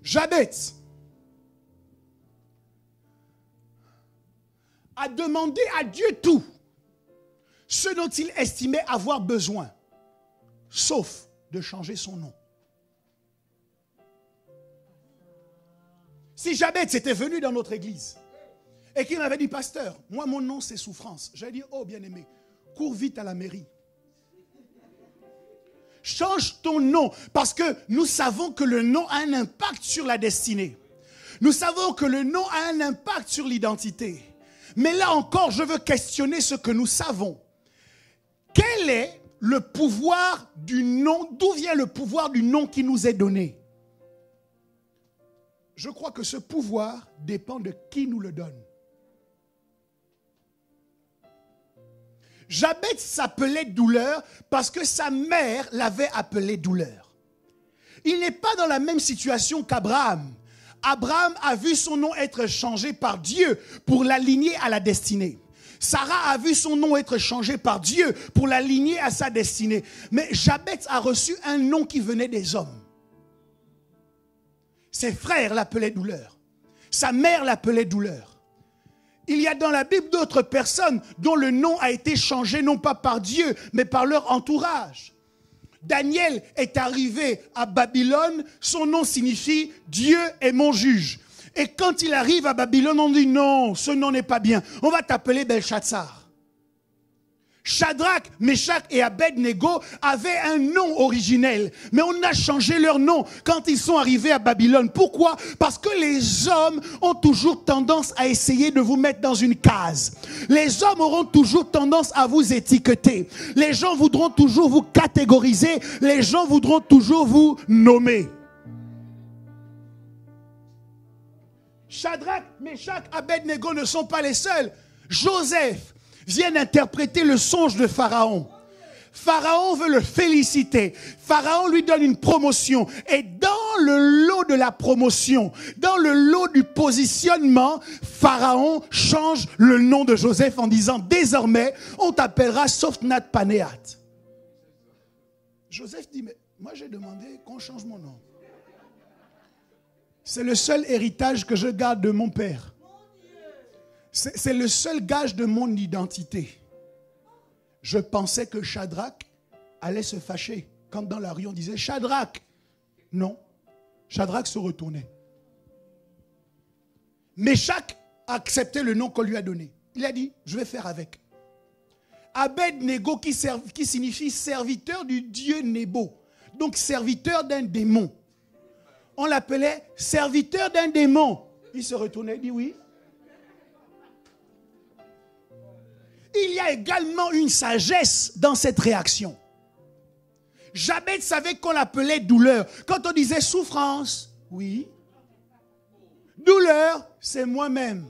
Jabez a demandé à Dieu tout, ce dont il estimait avoir besoin, sauf de changer son nom. Si Jabez était venu dans notre église et qu'il m'avait dit, pasteur, moi mon nom c'est souffrance, j'allais dire, oh bien-aimé, cours vite à la mairie. Change ton nom, parce que nous savons que le nom a un impact sur la destinée. Nous savons que le nom a un impact sur l'identité. Mais là encore, je veux questionner ce que nous savons. Quel est le pouvoir du nom? D'où vient le pouvoir du nom qui nous est donné? Je crois que ce pouvoir dépend de qui nous le donne. Jabez s'appelait douleur parce que sa mère l'avait appelé douleur. Il n'est pas dans la même situation qu'Abraham. Abraham a vu son nom être changé par Dieu pour l'aligner à la destinée. Sarah a vu son nom être changé par Dieu pour l'aligner à sa destinée. Mais Jabez a reçu un nom qui venait des hommes. Ses frères l'appelaient douleur. Sa mère l'appelait douleur. Il y a dans la Bible d'autres personnes dont le nom a été changé non pas par Dieu, mais par leur entourage. Daniel est arrivé à Babylone, son nom signifie « Dieu est mon juge ». Et quand il arrive à Babylone, on dit « Non, ce nom n'est pas bien, on va t'appeler Belshazzar ». Shadrach, Meshach et Abednego avaient un nom originel, mais on a changé leur nom quand ils sont arrivés à Babylone. Pourquoi? Parce que les hommes ont toujours tendance à essayer de vous mettre dans une case. Les hommes auront toujours tendance à vous étiqueter. Les gens voudront toujours vous catégoriser. Les gens voudront toujours vous nommer. Shadrach, Meshach, Abednego ne sont pas les seuls. Joseph vient interpréter le songe de Pharaon. Pharaon veut le féliciter. Pharaon lui donne une promotion. Et dans le lot de la promotion, dans le lot du positionnement, Pharaon change le nom de Joseph en disant, désormais, on t'appellera Sophnath Panéat. Joseph dit, mais moi j'ai demandé qu'on change mon nom. C'est le seul héritage que je garde de mon père. C'est le seul gage de mon identité. Je pensais que Shadrach allait se fâcher quand dans la rue on disait Shadrach. Non, Shadrach se retournait. Meshach a accepté le nom qu'on lui a donné. Il a dit, je vais faire avec. Abednego qui signifie serviteur du dieu Nebo. Donc serviteur d'un démon. On l'appelait serviteur d'un démon. Il se retournait et dit oui. Il y a également une sagesse dans cette réaction. Jabez savait qu'on l'appelait douleur. Quand on disait souffrance, oui. Douleur, c'est moi-même.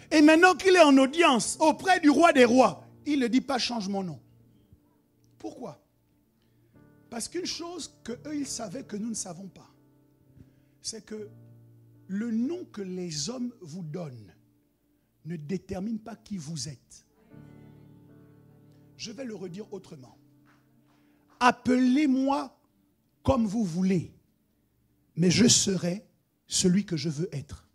Et maintenant qu'il est en audience auprès du roi des rois, il ne dit pas change mon nom. Pourquoi? Parce qu'une chose qu'eux ils savaient que nous ne savons pas, c'est que le nom que les hommes vous donnent ne détermine pas qui vous êtes. Je vais le redire autrement. Appelez-moi comme vous voulez, mais je serai celui que je veux être.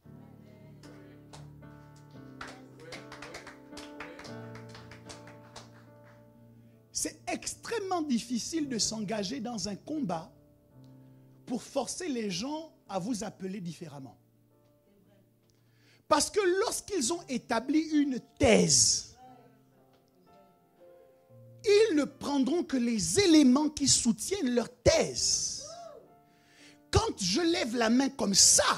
C'est extrêmement difficile de s'engager dans un combat pour forcer les gens à vous appeler différemment. Parce que lorsqu'ils ont établi une thèse, ils ne prendront que les éléments qui soutiennent leur thèse. Quand je lève la main comme ça,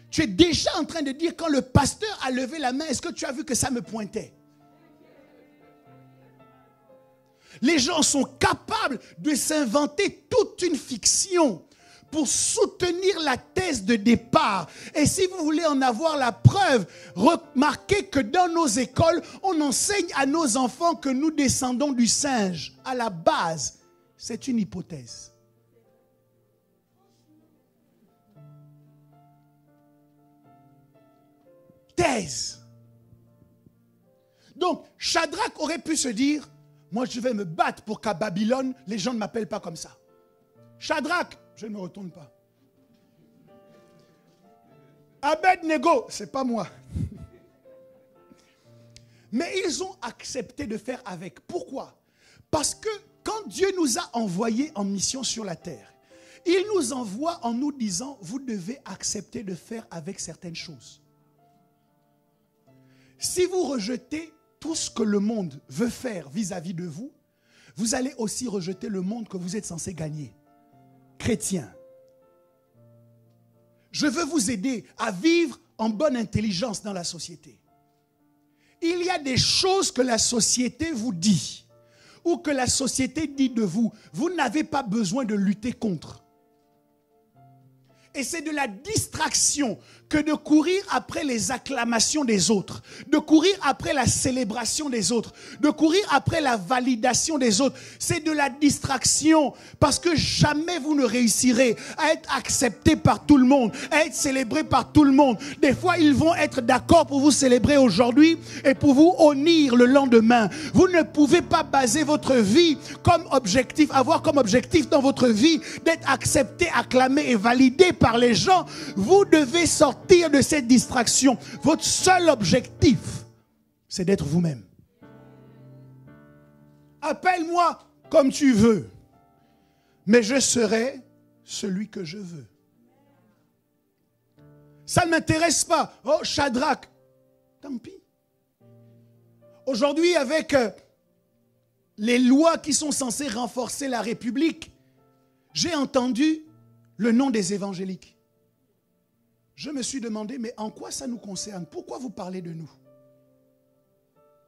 tu es déjà en train de dire, quand le pasteur a levé la main, est-ce que tu as vu que ça me pointait? Les gens sont capables de s'inventer toute une fiction pour soutenir la thèse de départ. Et si vous voulez en avoir la preuve, remarquez que dans nos écoles, on enseigne à nos enfants que nous descendons du singe. À la base, c'est une hypothèse. Thèse. Donc, Shadrach aurait pu se dire, moi je vais me battre pour qu'à Babylone, les gens ne m'appellent pas comme ça. Shadrach, je ne me retourne pas. Abed-Nego, c'est pas moi. Mais ils ont accepté de faire avec. Pourquoi? Parce que quand Dieu nous a envoyés en mission sur la terre, il nous envoie en nous disant, vous devez accepter de faire avec certaines choses. Si vous rejetez tout ce que le monde veut faire vis-à-vis de vous, vous allez aussi rejeter le monde que vous êtes censé gagner. Chrétien. Je veux vous aider à vivre en bonne intelligence dans la société. Il y a des choses que la société vous dit ou que la société dit de vous. Vous n'avez pas besoin de lutter contre. Et c'est de la distraction que de courir après les acclamations des autres, de courir après la célébration des autres, de courir après la validation des autres. C'est de la distraction parce que jamais vous ne réussirez à être accepté par tout le monde, à être célébré par tout le monde. Des fois, ils vont être d'accord pour vous célébrer aujourd'hui et pour vous honnir le lendemain. Vous ne pouvez pas baser votre vie comme objectif, avoir comme objectif dans votre vie d'être accepté, acclamé et validé par les gens. Vous devez sortir de cette distraction. Votre seul objectif, c'est d'être vous-même. Appelle-moi comme tu veux, mais je serai celui que je veux. Ça ne m'intéresse pas. Oh, Shadrach, tant pis. Aujourd'hui, avec les lois qui sont censées renforcer la République, j'ai entendu le nom des évangéliques. Je me suis demandé, mais en quoi ça nous concerne? Pourquoi vous parlez de nous?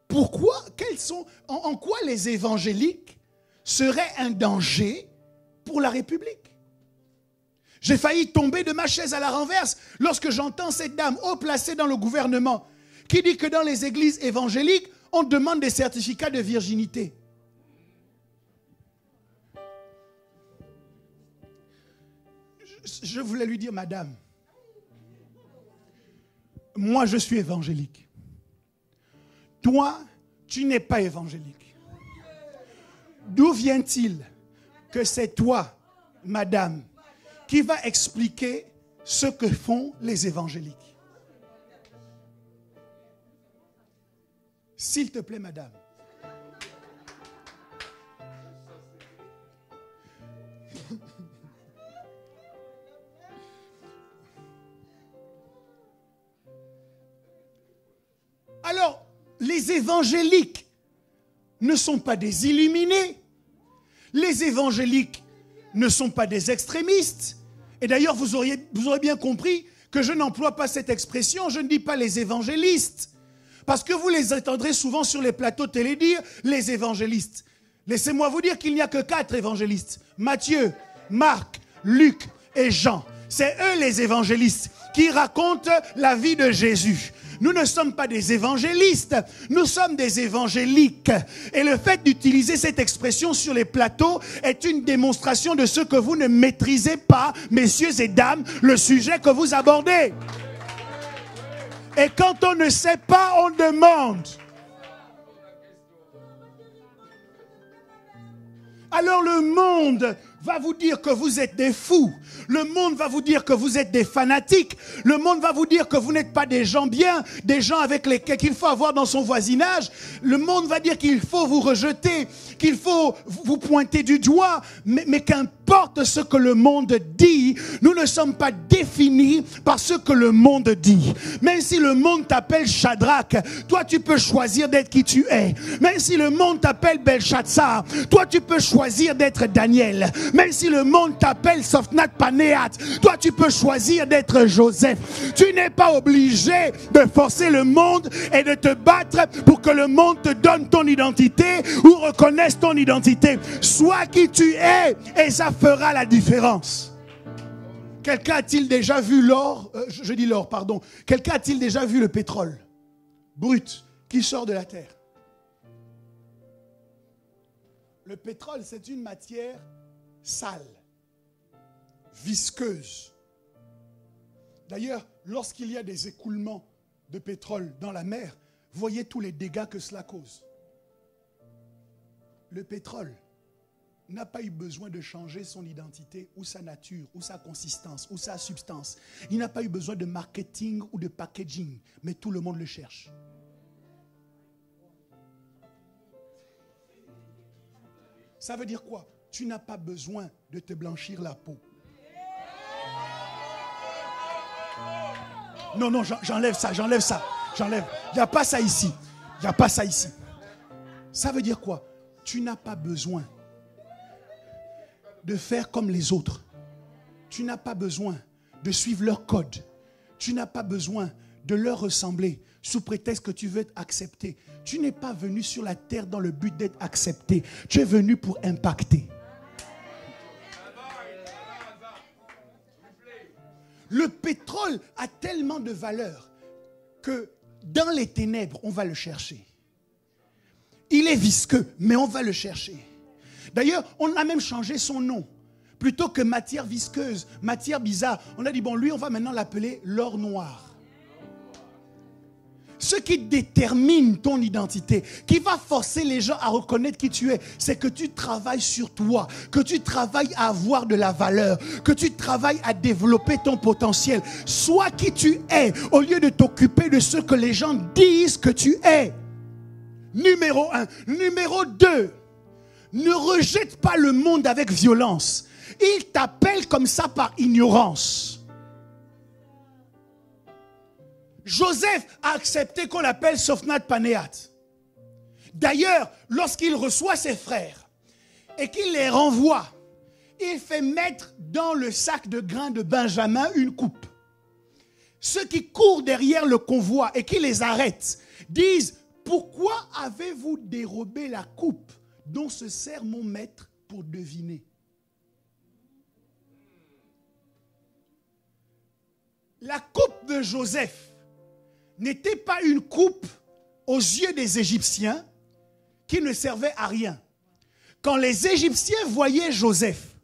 Pourquoi? En quoi les évangéliques seraient un danger pour la République? J'ai failli tomber de ma chaise à la renverse lorsque j'entends cette dame haut placée dans le gouvernement qui dit que dans les églises évangéliques, on demande des certificats de virginité. Je voulais lui dire, madame, moi je suis évangélique. Toi, tu n'es pas évangélique. D'où vient-il que c'est toi, madame, qui va expliquer ce que font les évangéliques? S'il te plaît, madame. Alors, les évangéliques ne sont pas des illuminés. Les évangéliques ne sont pas des extrémistes. Et d'ailleurs, vous aurez bien compris que je n'emploie pas cette expression. Je ne dis pas les évangélistes. Parce que vous les entendrez souvent sur les plateaux télé dire les évangélistes. Laissez-moi vous dire qu'il n'y a que 4 évangélistes. Matthieu, Marc, Luc et Jean. C'est eux les évangélistes qui racontent la vie de Jésus. Nous ne sommes pas des évangélistes, nous sommes des évangéliques. Et le fait d'utiliser cette expression sur les plateaux est une démonstration de ce que vous ne maîtrisez pas, messieurs et dames, le sujet que vous abordez. Et quand on ne sait pas, on demande. Alors le monde va vous dire que vous êtes des fous. Le monde va vous dire que vous êtes des fanatiques. Le monde va vous dire que vous n'êtes pas des gens bien, des gens avec lesquels qu'il faut avoir dans son voisinage. Le monde va dire qu'il faut vous rejeter, qu'il faut vous pointer du doigt. Mais qu'importe importe ce que le monde dit, nous ne sommes pas définis par ce que le monde dit. Même si le monde t'appelle Shadrach, toi tu peux choisir d'être qui tu es. Même si le monde t'appelle Belshazzar, toi tu peux choisir d'être Daniel. Même si le monde t'appelle Sophnath Panéat, toi tu peux choisir d'être Joseph. Tu n'es pas obligé de forcer le monde et de te battre pour que le monde te donne ton identité ou reconnaisse ton identité. Sois qui tu es et ça fera la différence. Quelqu'un a-t-il déjà vu l'or, je dis l'or, pardon. Quelqu'un a-t-il déjà vu le pétrole brut qui sort de la terre? Le pétrole, c'est une matière sale, visqueuse. D'ailleurs, lorsqu'il y a des écoulements de pétrole dans la mer, voyez tous les dégâts que cela cause. Le pétrole n'a pas eu besoin de changer son identité ou sa nature ou sa consistance ou sa substance. Il n'a pas eu besoin de marketing ou de packaging, mais tout le monde le cherche. Ça veut dire quoi? Tu n'as pas besoin de te blanchir la peau. Non, non, j'enlève ça. J'enlève. Il n'y a pas ça ici. Il n'y a pas ça ici. Ça veut dire quoi? Tu n'as pas besoin de faire comme les autres. Tu n'as pas besoin de suivre leur code. Tu n'as pas besoin de leur ressembler sous prétexte que tu veux être accepté. Tu n'es pas venu sur la terre dans le but d'être accepté. Tu es venu pour impacter. Le pétrole a tellement de valeur que dans les ténèbres, on va le chercher. Il est visqueux, mais on va le chercher. D'ailleurs, on a même changé son nom. Plutôt que matière visqueuse, matière bizarre, on a dit, bon, lui, on va maintenant l'appeler l'or noir. Ce qui détermine ton identité, qui va forcer les gens à reconnaître qui tu es, c'est que tu travailles sur toi, que tu travailles à avoir de la valeur, que tu travailles à développer ton potentiel. Sois qui tu es, au lieu de t'occuper de ce que les gens disent que tu es. Numéro 1. Numéro 2. Ne rejette pas le monde avec violence. Il t'appelle comme ça par ignorance. Joseph a accepté qu'on l'appelle Sophnath Panéat. D'ailleurs, lorsqu'il reçoit ses frères et qu'il les renvoie, il fait mettre dans le sac de grains de Benjamin une coupe. Ceux qui courent derrière le convoi et qui les arrêtent disent, pourquoi avez-vous dérobé la coupe dont se sert mon maître pour deviner? La coupe de Joseph n'était pas une coupe aux yeux des Égyptiens qui ne servait à rien. Quand les Égyptiens voyaient Joseph,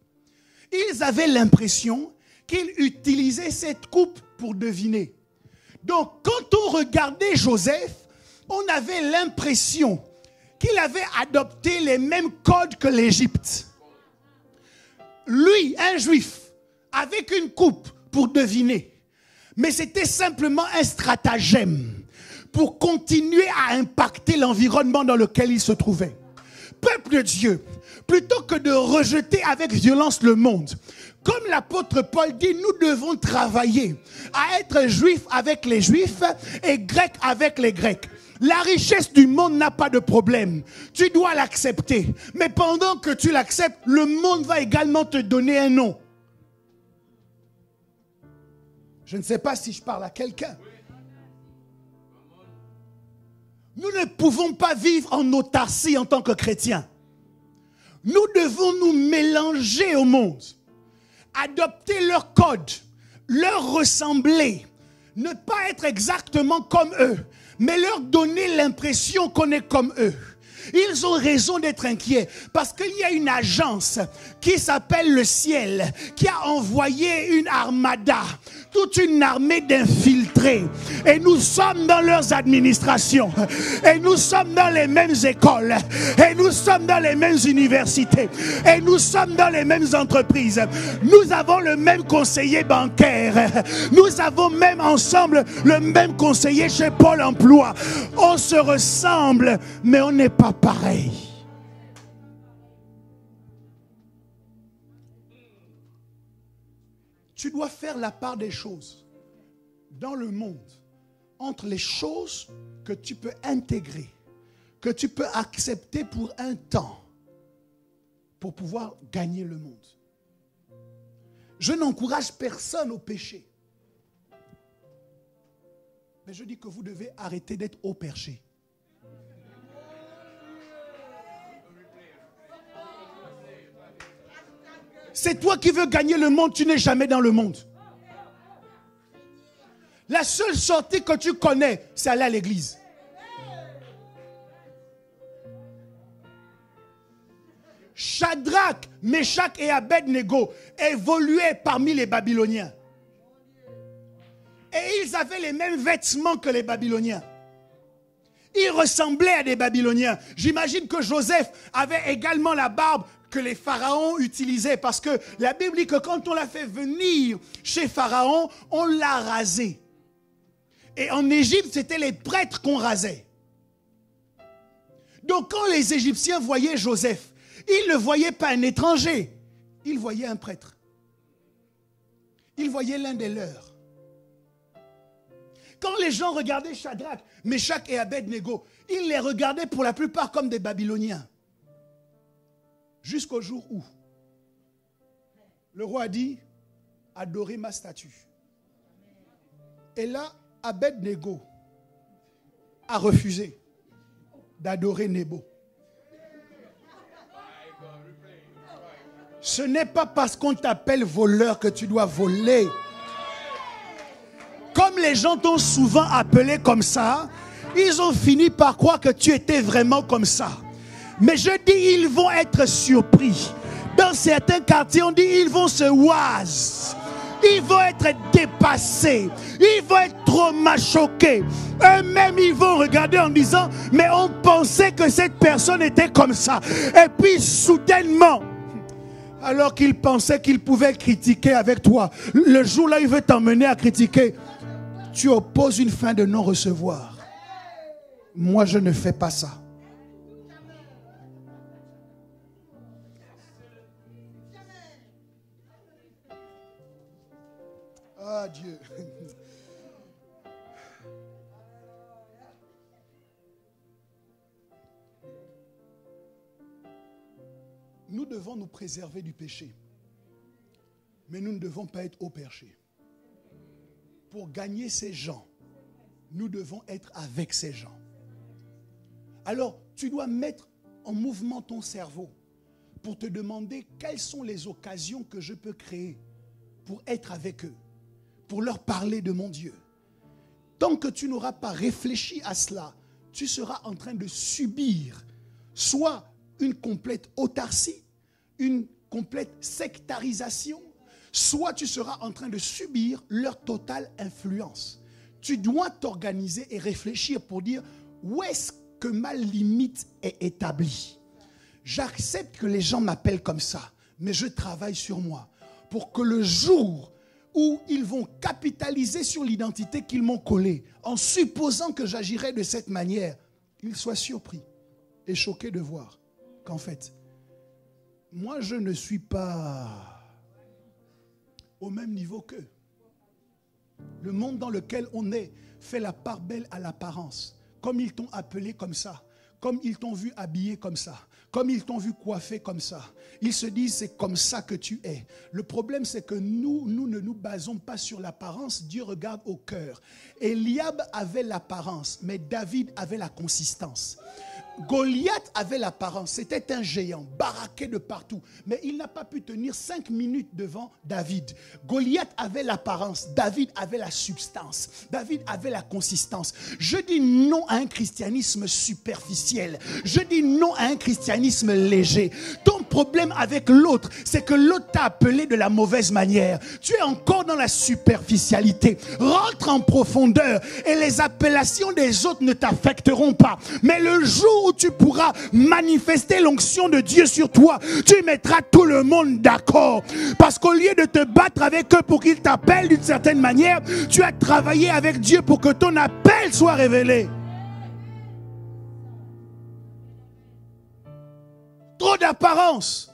ils avaient l'impression qu'il utilisait cette coupe pour deviner. Donc, quand on regardait Joseph, on avait l'impression qu'il avait adopté les mêmes codes que l'Égypte. Lui, un juif, avec une coupe pour deviner. Mais c'était simplement un stratagème pour continuer à impacter l'environnement dans lequel il se trouvait. Peuple de Dieu, plutôt que de rejeter avec violence le monde, comme l'apôtre Paul dit, nous devons travailler à être juifs avec les juifs et grecs avec les grecs. La richesse du monde n'a pas de problème. Tu dois l'accepter. Mais pendant que tu l'acceptes, le monde va également te donner un nom. Je ne sais pas si je parle à quelqu'un. Nous ne pouvons pas vivre en autarcie en tant que chrétiens. Nous devons nous mélanger au monde. Adopter leurs codes, leur ressembler. Ne pas être exactement comme eux, mais leur donner l'impression qu'on est comme eux. Ils ont raison d'être inquiets parce qu'il y a une agence qui s'appelle le ciel qui a envoyé une armada, toute une armée d'infiltrés. Et nous sommes dans leurs administrations. Et nous sommes dans les mêmes écoles. Et nous sommes dans les mêmes universités. Et nous sommes dans les mêmes entreprises. Nous avons le même conseiller bancaire. Nous avons même ensemble le même conseiller chez Pôle emploi. On se ressemble, mais on n'est pas pareil. Tu dois faire la part des choses dans le monde entre les choses que tu peux intégrer, que tu peux accepter pour un temps, pour pouvoir gagner le monde. Je n'encourage personne au péché. Mais je dis que vous devez arrêter d'être au perché. C'est toi qui veux gagner le monde, tu n'es jamais dans le monde. La seule sortie que tu connais, c'est aller à l'église. Shadrach, Meshach et Abednego évoluaient parmi les Babyloniens. Et ils avaient les mêmes vêtements que les Babyloniens. Ils ressemblaient à des Babyloniens. J'imagine que Joseph avait également la barbe que les pharaons utilisaient. Parce que la Bible dit que quand on l'a fait venir chez Pharaon, on l'a rasé. Et en Égypte, c'était les prêtres qu'on rasait. Donc quand les Égyptiens voyaient Joseph, ils ne voyaient pas un étranger. Ils voyaient un prêtre. Ils voyaient l'un des leurs. Quand les gens regardaient Shadrach, Meshach et Abednego, ils les regardaient pour la plupart comme des Babyloniens. Jusqu'au jour où le roi a dit, adorez ma statue. Et là, Abednego a refusé d'adorer Nebo. Ce n'est pas parce qu'on t'appelle voleur que tu dois voler. Comme les gens t'ont souvent appelé comme ça, ils ont fini par croire que tu étais vraiment comme ça. Mais je dis, ils vont être surpris. Dans certains quartiers, on dit, ils vont se oise. Ils vont être dépassés. Ils vont être traumachoqués. Eux-mêmes, ils vont regarder en disant, mais on pensait que cette personne était comme ça. Et puis, soudainement, alors qu'ils pensaient qu'ils pouvaient critiquer avec toi, le jour-là, il veut t'emmener à critiquer. Tu opposes une fin de non-recevoir. Moi, je ne fais pas ça. Ah, Dieu. Nous devons nous préserver du péché. Mais nous ne devons pas être au perché. Pour gagner ces gens, nous devons être avec ces gens. Alors, tu dois mettre en mouvement ton cerveau pour te demander quelles sont les occasions que je peux créer pour être avec eux, pour leur parler de mon Dieu. Tant que tu n'auras pas réfléchi à cela, tu seras en train de subir soit une complète autarcie, une complète sectarisation, soit tu seras en train de subir leur totale influence. Tu dois t'organiser et réfléchir pour dire où est-ce que ma limite est établie. J'accepte que les gens m'appellent comme ça, mais je travaille sur moi pour que le jour où ils vont capitaliser sur l'identité qu'ils m'ont collée, en supposant que j'agirais de cette manière, ils soient surpris et choqués de voir qu'en fait, moi je ne suis pas au même niveau qu'eux. Le monde dans lequel on est fait la part belle à l'apparence. Comme ils t'ont appelé comme ça, comme ils t'ont vu habillé comme ça, comme ils t'ont vu coiffé comme ça. Ils se disent c'est comme ça que tu es. Le problème c'est que nous ne nous basons pas sur l'apparence. Dieu regarde au cœur. Eliab avait l'apparence, mais David avait la consistance. Goliath avait l'apparence, c'était un géant, baraqué de partout, mais il n'a pas pu tenir 5 minutes devant David. Goliath avait l'apparence, David avait la substance, David avait la consistance. Je dis non à un christianisme superficiel, je dis non à un christianisme léger. Ton problème avec l'autre, c'est que l'autre t'a appelé de la mauvaise manière. Tu es encore dans la superficialité. Rentre en profondeur et les appellations des autres ne t'affecteront pas. Mais le jour où tu pourras manifester l'onction de Dieu sur toi, tu mettras tout le monde d'accord. Parce qu'au lieu de te battre avec eux pour qu'ils t'appellent d'une certaine manière, tu as travaillé avec Dieu pour que ton appel soit révélé. Trop d'apparence.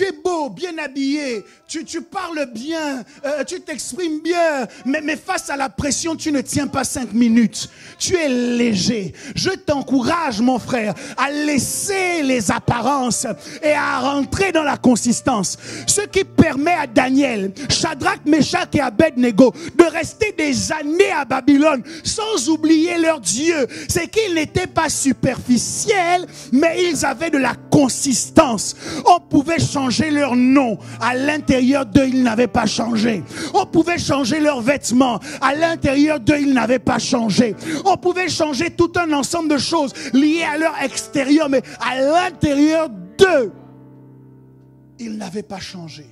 Tu es beau, bien habillé, tu parles bien, tu t'exprimes bien, mais face à la pression, tu ne tiens pas 5 minutes. Tu es léger. Je t'encourage, mon frère, à laisser les apparences et à rentrer dans la consistance. Ce qui permet à Daniel, Shadrach, Meshach et Abednego de rester des années à Babylone sans oublier leur Dieu, c'est qu'ils n'étaient pas superficiels, mais ils avaient de la consistance. On pouvait changer leur nom, à l'intérieur d'eux ils n'avaient pas changé. On pouvait changer leurs vêtements, à l'intérieur d'eux ils n'avaient pas changé. On pouvait changer tout un ensemble de choses liées à leur extérieur, mais à l'intérieur d'eux ils n'avaient pas changé.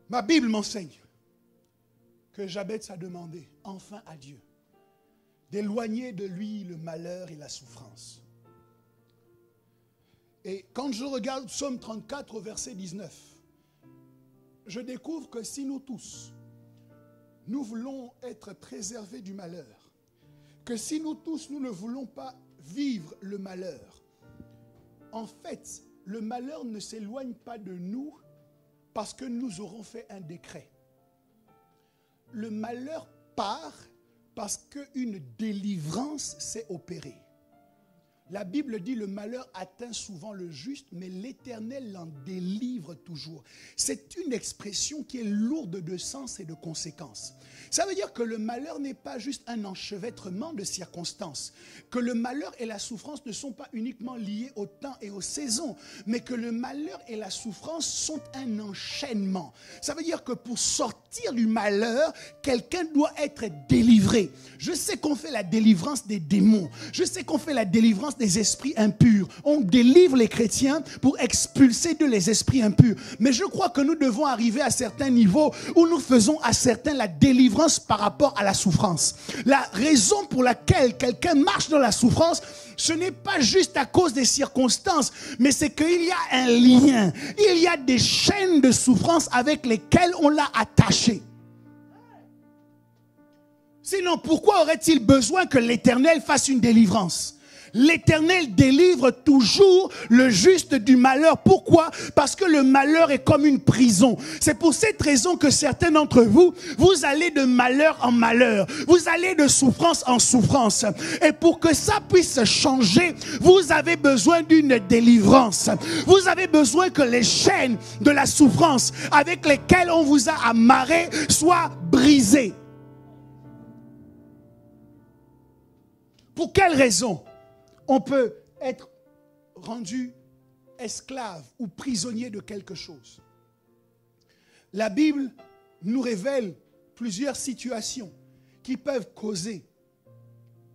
Ma Bible m'enseigne que Jabez a demandé enfin à Dieu d'éloigner de lui le malheur et la souffrance. Et quand je regarde Psaume 34 au verset 19, je découvre que si nous tous, nous voulons être préservés du malheur, que si nous tous, nous ne voulons pas vivre le malheur, en fait, le malheur ne s'éloigne pas de nous parce que nous aurons fait un décret. Le malheur part parce qu'une délivrance s'est opérée. La Bible dit le malheur atteint souvent le juste, mais l'Éternel l'en délivre toujours. C'est une expression qui est lourde de sens et de conséquences. Ça veut dire que le malheur n'est pas juste un enchevêtrement de circonstances, que le malheur et la souffrance ne sont pas uniquement liés au temps et aux saisons, mais que le malheur et la souffrance sont un enchaînement. Ça veut dire que pour sortir du malheur, quelqu'un doit être délivré. Je sais qu'on fait la délivrance des démons, je sais qu'on fait la délivrance des esprits impurs. On délivre les chrétiens pour expulser de les esprits impurs. Mais je crois que nous devons arriver à certains niveaux où nous faisons à certains la délivrance par rapport à la souffrance. La raison pour laquelle quelqu'un marche dans la souffrance, ce n'est pas juste à cause des circonstances, mais c'est qu'il y a un lien. Il y a des chaînes de souffrance avec lesquelles on l'a attaché. Sinon, pourquoi aurait-il besoin que l'Éternel fasse une délivrance? L'Éternel délivre toujours le juste du malheur. Pourquoi? Parce que le malheur est comme une prison. C'est pour cette raison que certains d'entre vous, vous allez de malheur en malheur. Vous allez de souffrance en souffrance. Et pour que ça puisse changer, vous avez besoin d'une délivrance. Vous avez besoin que les chaînes de la souffrance avec lesquelles on vous a amarré soient brisées. Pour quelle raison on peut être rendu esclave ou prisonnier de quelque chose? La Bible nous révèle plusieurs situations qui peuvent causer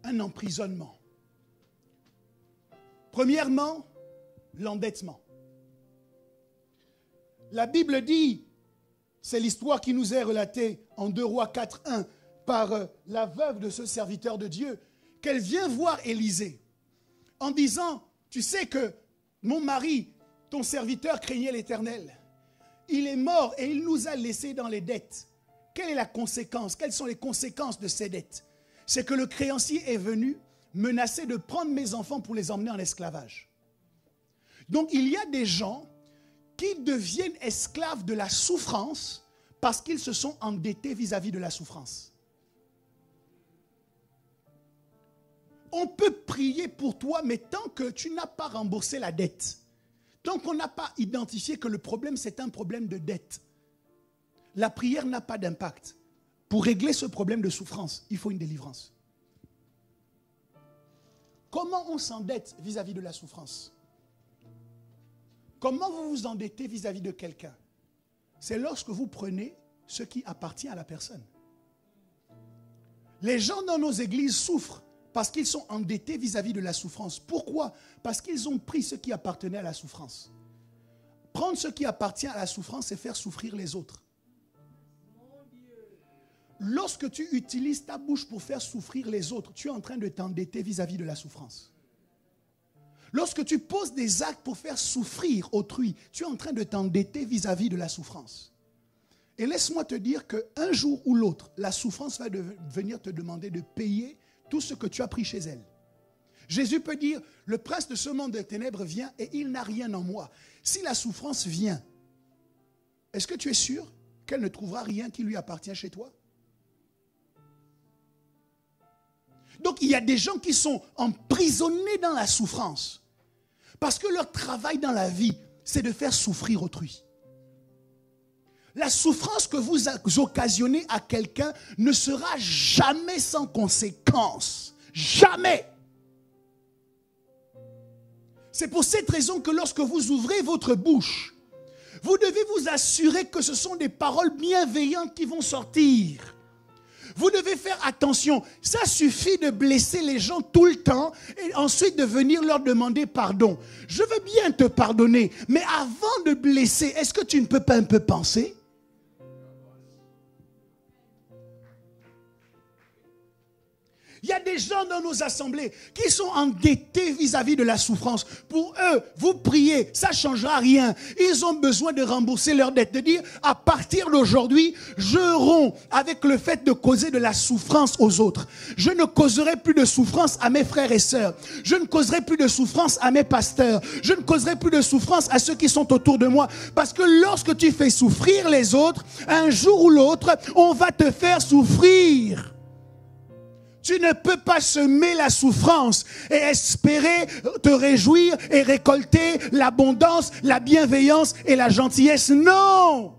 un emprisonnement. Premièrement, l'endettement. La Bible dit, c'est l'histoire qui nous est relatée en 2 Rois 4:1 par la veuve de ce serviteur de Dieu, qu'elle vient voir Élisée en disant, tu sais que mon mari, ton serviteur, craignait l'Éternel. Il est mort et il nous a laissés dans les dettes. Quelle est la conséquence? Quelles sont les conséquences de ces dettes? C'est que le créancier est venu menacer de prendre mes enfants pour les emmener en esclavage. Donc il y a des gens qui deviennent esclaves de la souffrance parce qu'ils se sont endettés vis-à-vis de la souffrance. On peut prier pour toi, mais tant que tu n'as pas remboursé la dette, tant qu'on n'a pas identifié que le problème, c'est un problème de dette, la prière n'a pas d'impact. Pour régler ce problème de souffrance, il faut une délivrance. Comment on s'endette vis-à-vis de la souffrance? Comment vous vous endettez vis-à-vis de quelqu'un? C'est lorsque vous prenez ce qui appartient à la personne. Les gens dans nos églises souffrent parce qu'ils sont endettés vis-à-vis de la souffrance. Pourquoi? Parce qu'ils ont pris ce qui appartenait à la souffrance. Prendre ce qui appartient à la souffrance, c'est faire souffrir les autres. Lorsque tu utilises ta bouche pour faire souffrir les autres, tu es en train de t'endetter vis-à-vis de la souffrance. Lorsque tu poses des actes pour faire souffrir autrui, tu es en train de t'endetter vis-à-vis de la souffrance. Et laisse-moi te dire qu'un jour ou l'autre, la souffrance va venir te demander de payer tout ce que tu as pris chez elle. Jésus peut dire, le prince de ce monde des ténèbres vient et il n'a rien en moi. Si la souffrance vient, est-ce que tu es sûr qu'elle ne trouvera rien qui lui appartient chez toi? Donc il y a des gens qui sont emprisonnés dans la souffrance parce que leur travail dans la vie, c'est de faire souffrir autrui. La souffrance que vous occasionnez à quelqu'un ne sera jamais sans conséquence. Jamais. C'est pour cette raison que lorsque vous ouvrez votre bouche, vous devez vous assurer que ce sont des paroles bienveillantes qui vont sortir. Vous devez faire attention. Ça suffit de blesser les gens tout le temps et ensuite de venir leur demander pardon. Je veux bien te pardonner, mais avant de blesser, est-ce que tu ne peux pas un peu penser? Il y a des gens dans nos assemblées qui sont endettés vis-à-vis de la souffrance. Pour eux, vous priez, ça ne changera rien. Ils ont besoin de rembourser leurs dettes, de dire, à partir d'aujourd'hui, je romps avec le fait de causer de la souffrance aux autres. Je ne causerai plus de souffrance à mes frères et sœurs. Je ne causerai plus de souffrance à mes pasteurs. Je ne causerai plus de souffrance à ceux qui sont autour de moi. Parce que lorsque tu fais souffrir les autres, un jour ou l'autre, on va te faire souffrir. Tu ne peux pas semer la souffrance et espérer te réjouir et récolter l'abondance, la bienveillance et la gentillesse. Non!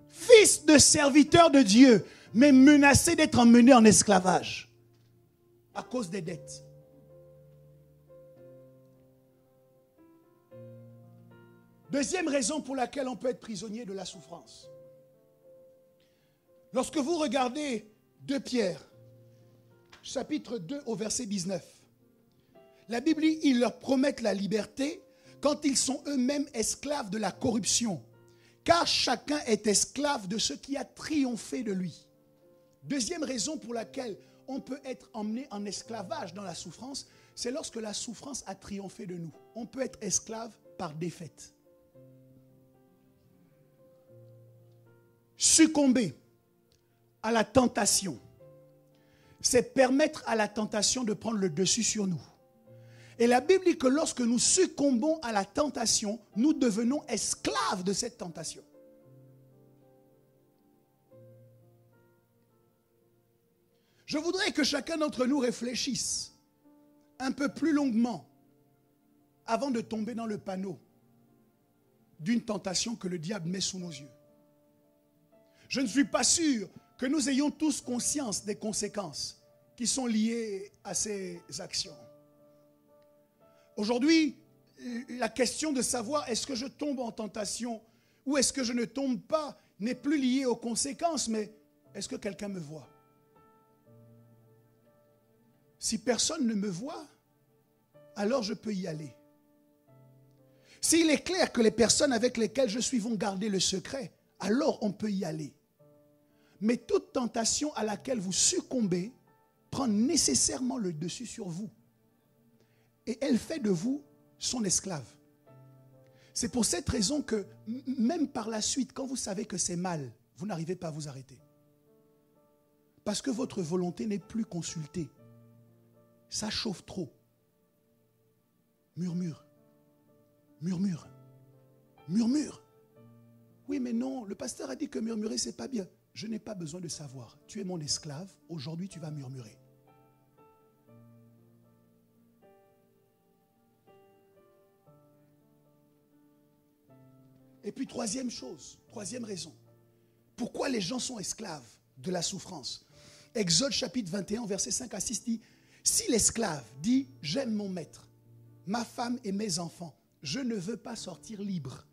Fils de serviteur de Dieu, mais menacé d'être emmené en esclavage à cause des dettes. Deuxième raison pour laquelle on peut être prisonnier de la souffrance. Lorsque vous regardez 2 Pierre, chapitre 2 au verset 19, la Bible dit, ils leur promettent la liberté quand ils sont eux-mêmes esclaves de la corruption, car chacun est esclave de ce qui a triomphé de lui. Deuxième raison pour laquelle on peut être emmené en esclavage dans la souffrance, c'est lorsque la souffrance a triomphé de nous. On peut être esclave par défaite. Succomber à la tentation, c'est permettre à la tentation de prendre le dessus sur nous. Et la Bible dit que lorsque nous succombons à la tentation, nous devenons esclaves de cette tentation. Je voudrais que chacun d'entre nous réfléchisse un peu plus longuement avant de tomber dans le panneau d'une tentation que le diable met sous nos yeux. Je ne suis pas sûr que nous ayons tous conscience des conséquences qui sont liées à ces actions. Aujourd'hui, la question de savoir est-ce que je tombe en tentation ou est-ce que je ne tombe pas n'est plus liée aux conséquences, mais est-ce que quelqu'un me voit? Si personne ne me voit, alors je peux y aller. S'il est clair que les personnes avec lesquelles je suis vont garder le secret, alors on peut y aller. Mais toute tentation à laquelle vous succombez prend nécessairement le dessus sur vous. Et elle fait de vous son esclave. C'est pour cette raison que même par la suite, quand vous savez que c'est mal, vous n'arrivez pas à vous arrêter. Parce que votre volonté n'est plus consultée. Ça chauffe trop. Murmure. Murmure. Murmure. Oui, mais non, le pasteur a dit que murmurer, c'est pas bien. Je n'ai pas besoin de savoir. Tu es mon esclave, aujourd'hui tu vas murmurer. Et puis troisième chose, troisième raison. Pourquoi les gens sont esclaves de la souffrance? Exode chapitre 21, verset 5 à 6 dit, si l'esclave dit, j'aime mon maître, ma femme et mes enfants, je ne veux pas sortir libre,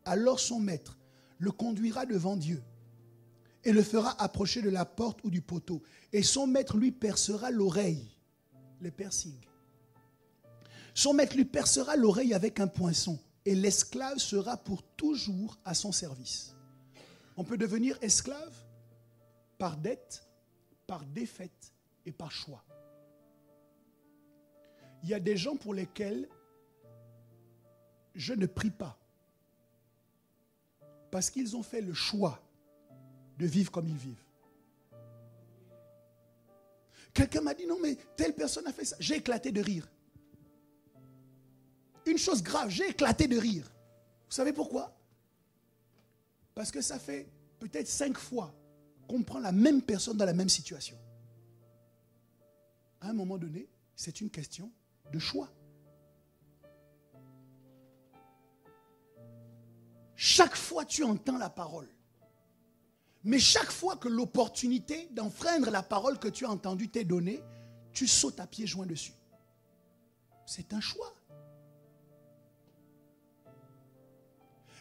alors son maître le conduira devant Dieu et le fera approcher de la porte ou du poteau. Et son maître lui percera l'oreille, le piercing. Son maître lui percera l'oreille avec un poinçon et l'esclave sera pour toujours à son service. On peut devenir esclave par dette, par défaite et par choix. Il y a des gens pour lesquels je ne prie pas. Parce qu'ils ont fait le choix de vivre comme ils vivent. Quelqu'un m'a dit, non mais telle personne a fait ça. J'ai éclaté de rire. Une chose grave, j'ai éclaté de rire. Vous savez pourquoi? Parce que ça fait peut-être 5 fois qu'on prend la même personne dans la même situation. À un moment donné, c'est une question de choix. Chaque fois tu entends la parole, mais chaque fois que l'opportunité d'enfreindre la parole que tu as entendue t'est donnée, tu sautes à pieds joints dessus. C'est un choix.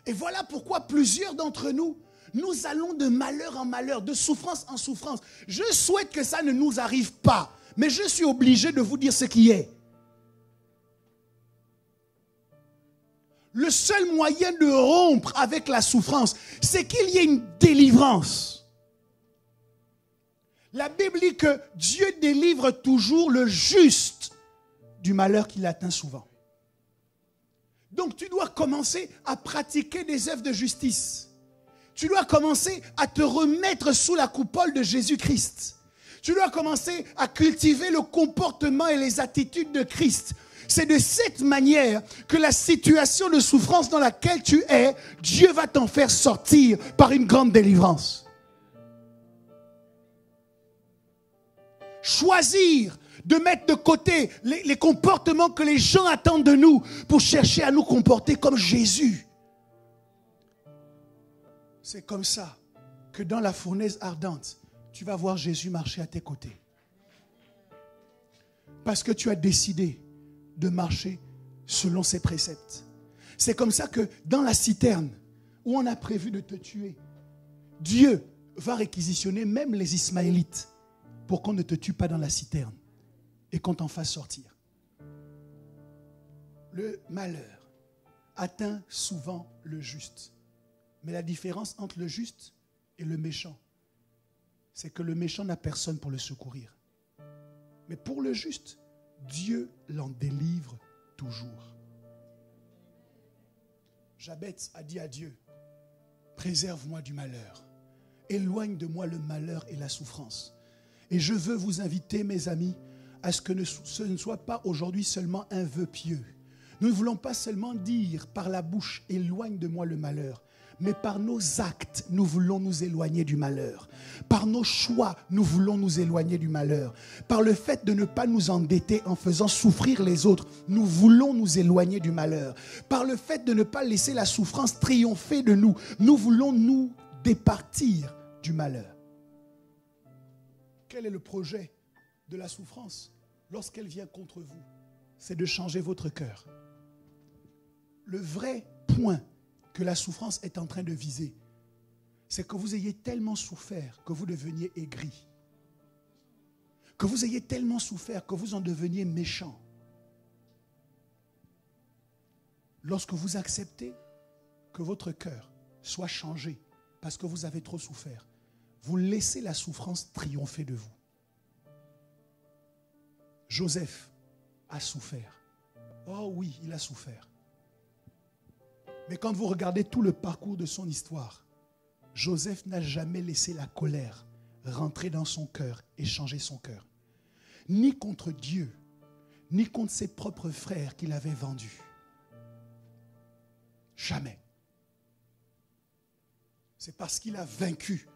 Et voilà pourquoi plusieurs d'entre nous, nous allons de malheur en malheur, de souffrance en souffrance. Je souhaite que ça ne nous arrive pas, mais je suis obligé de vous dire ce qui est. Le seul moyen de rompre avec la souffrance, c'est qu'il y ait une délivrance. La Bible dit que Dieu délivre toujours le juste du malheur qui l'atteint souvent. Donc tu dois commencer à pratiquer des œuvres de justice. Tu dois commencer à te remettre sous la coupole de Jésus-Christ. Tu dois commencer à cultiver le comportement et les attitudes de Christ. C'est de cette manière que la situation de souffrance dans laquelle tu es, Dieu va t'en faire sortir par une grande délivrance. Choisir de mettre de côté les comportements que les gens attendent de nous pour chercher à nous comporter comme Jésus. C'est comme ça que dans la fournaise ardente, tu vas voir Jésus marcher à tes côtés. Parce que tu as décidé de marcher selon ses préceptes. C'est comme ça que dans la citerne où on a prévu de te tuer, Dieu va réquisitionner même les Ismaélites pour qu'on ne te tue pas dans la citerne et qu'on t'en fasse sortir. Le malheur atteint souvent le juste. Mais la différence entre le juste et le méchant, c'est que le méchant n'a personne pour le secourir. Mais pour le juste, Dieu l'en délivre toujours. Jabez a dit à Dieu, préserve-moi du malheur. Éloigne de moi le malheur et la souffrance. Et je veux vous inviter, mes amis, à ce que ce ne soit pas aujourd'hui seulement un vœu pieux. Nous ne voulons pas seulement dire par la bouche, éloigne de moi le malheur. Mais par nos actes, nous voulons nous éloigner du malheur. Par nos choix, nous voulons nous éloigner du malheur. Par le fait de ne pas nous endetter en faisant souffrir les autres, nous voulons nous éloigner du malheur. Par le fait de ne pas laisser la souffrance triompher de nous, nous voulons nous départir du malheur. Quel est le projet de la souffrance lorsqu'elle vient contre vous? C'est de changer votre cœur. Le vrai point que la souffrance est en train de viser, c'est que vous ayez tellement souffert que vous deveniez aigri. Que vous ayez tellement souffert que vous en deveniez méchant. Lorsque vous acceptez que votre cœur soit changé parce que vous avez trop souffert, vous laissez la souffrance triompher de vous. Joseph a souffert. Oh oui, il a souffert. Mais quand vous regardez tout le parcours de son histoire, Joseph n'a jamais laissé la colère rentrer dans son cœur et changer son cœur. Ni contre Dieu, ni contre ses propres frères qu'il avait vendus. Jamais. C'est parce qu'il a vaincu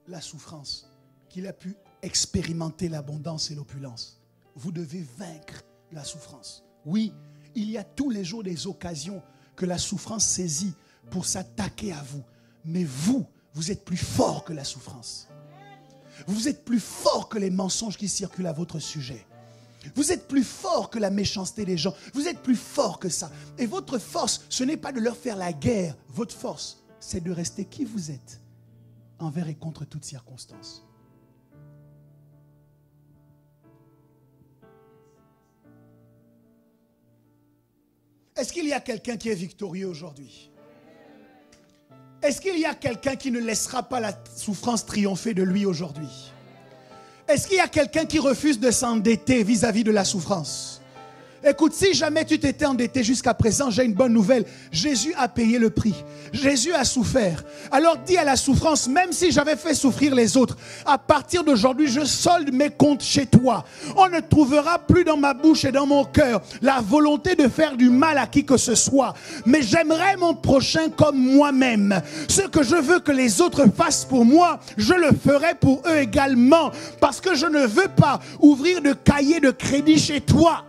la souffrance qu'il a pu expérimenter l'abondance et l'opulence. Vous devez vaincre la souffrance. Oui, il y a tous les jours des occasions que la souffrance saisit pour s'attaquer à vous. Mais vous êtes plus fort que la souffrance. Vous êtes plus fort que les mensonges qui circulent à votre sujet. Vous êtes plus fort que la méchanceté des gens. Vous êtes plus fort que ça. Et votre force, ce n'est pas de leur faire la guerre. Votre force, c'est de rester qui vous êtes, envers et contre toutes circonstances. Est-ce qu'il y a quelqu'un qui est victorieux aujourd'hui? Est-ce qu'il y a quelqu'un qui ne laissera pas la souffrance triompher de lui aujourd'hui? Est-ce qu'il y a quelqu'un qui refuse de s'endetter vis-à-vis de la souffrance? Écoute, si jamais tu t'étais endetté jusqu'à présent, j'ai une bonne nouvelle. Jésus a payé le prix. Jésus a souffert. Alors dis à la souffrance, même si j'avais fait souffrir les autres, à partir d'aujourd'hui, je solde mes comptes chez toi. On ne trouvera plus dans ma bouche et dans mon cœur la volonté de faire du mal à qui que ce soit. Mais j'aimerais mon prochain comme moi-même. Ce que je veux que les autres fassent pour moi, je le ferai pour eux également. Parce que je ne veux pas ouvrir de cahier de crédit chez toi.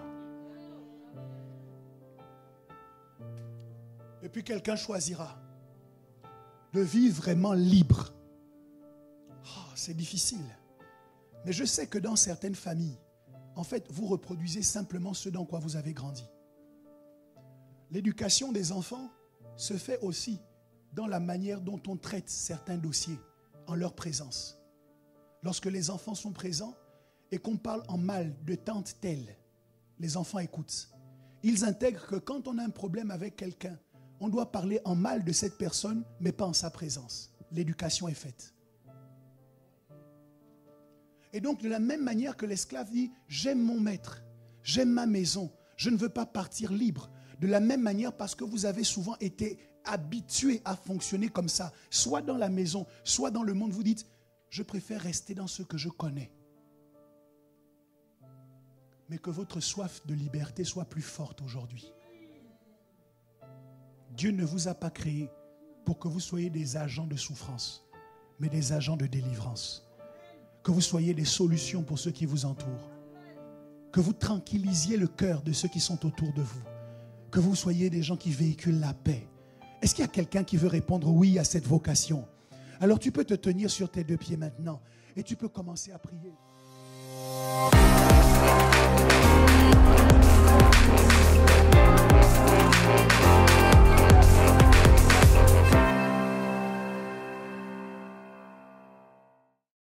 Et puis quelqu'un choisira de vivre vraiment libre. Oh, c'est difficile. Mais je sais que dans certaines familles, en fait, vous reproduisez simplement ce dans quoi vous avez grandi. L'éducation des enfants se fait aussi dans la manière dont on traite certains dossiers en leur présence. Lorsque les enfants sont présents et qu'on parle en mal de tante telle, les enfants écoutent. Ils intègrent que quand on a un problème avec quelqu'un, on doit parler en mal de cette personne, mais pas en sa présence. L'éducation est faite. Et donc, de la même manière que l'esclave dit, j'aime mon maître, j'aime ma maison, je ne veux pas partir libre. De la même manière, parce que vous avez souvent été habitué à fonctionner comme ça, soit dans la maison, soit dans le monde, vous dites, je préfère rester dans ce que je connais. Mais que votre soif de liberté soit plus forte aujourd'hui. Dieu ne vous a pas créé pour que vous soyez des agents de souffrance, mais des agents de délivrance. Que vous soyez des solutions pour ceux qui vous entourent. Que vous tranquillisiez le cœur de ceux qui sont autour de vous. Que vous soyez des gens qui véhiculent la paix. Est-ce qu'il y a quelqu'un qui veut répondre oui à cette vocation? Alors tu peux te tenir sur tes deux pieds maintenant et tu peux commencer à prier.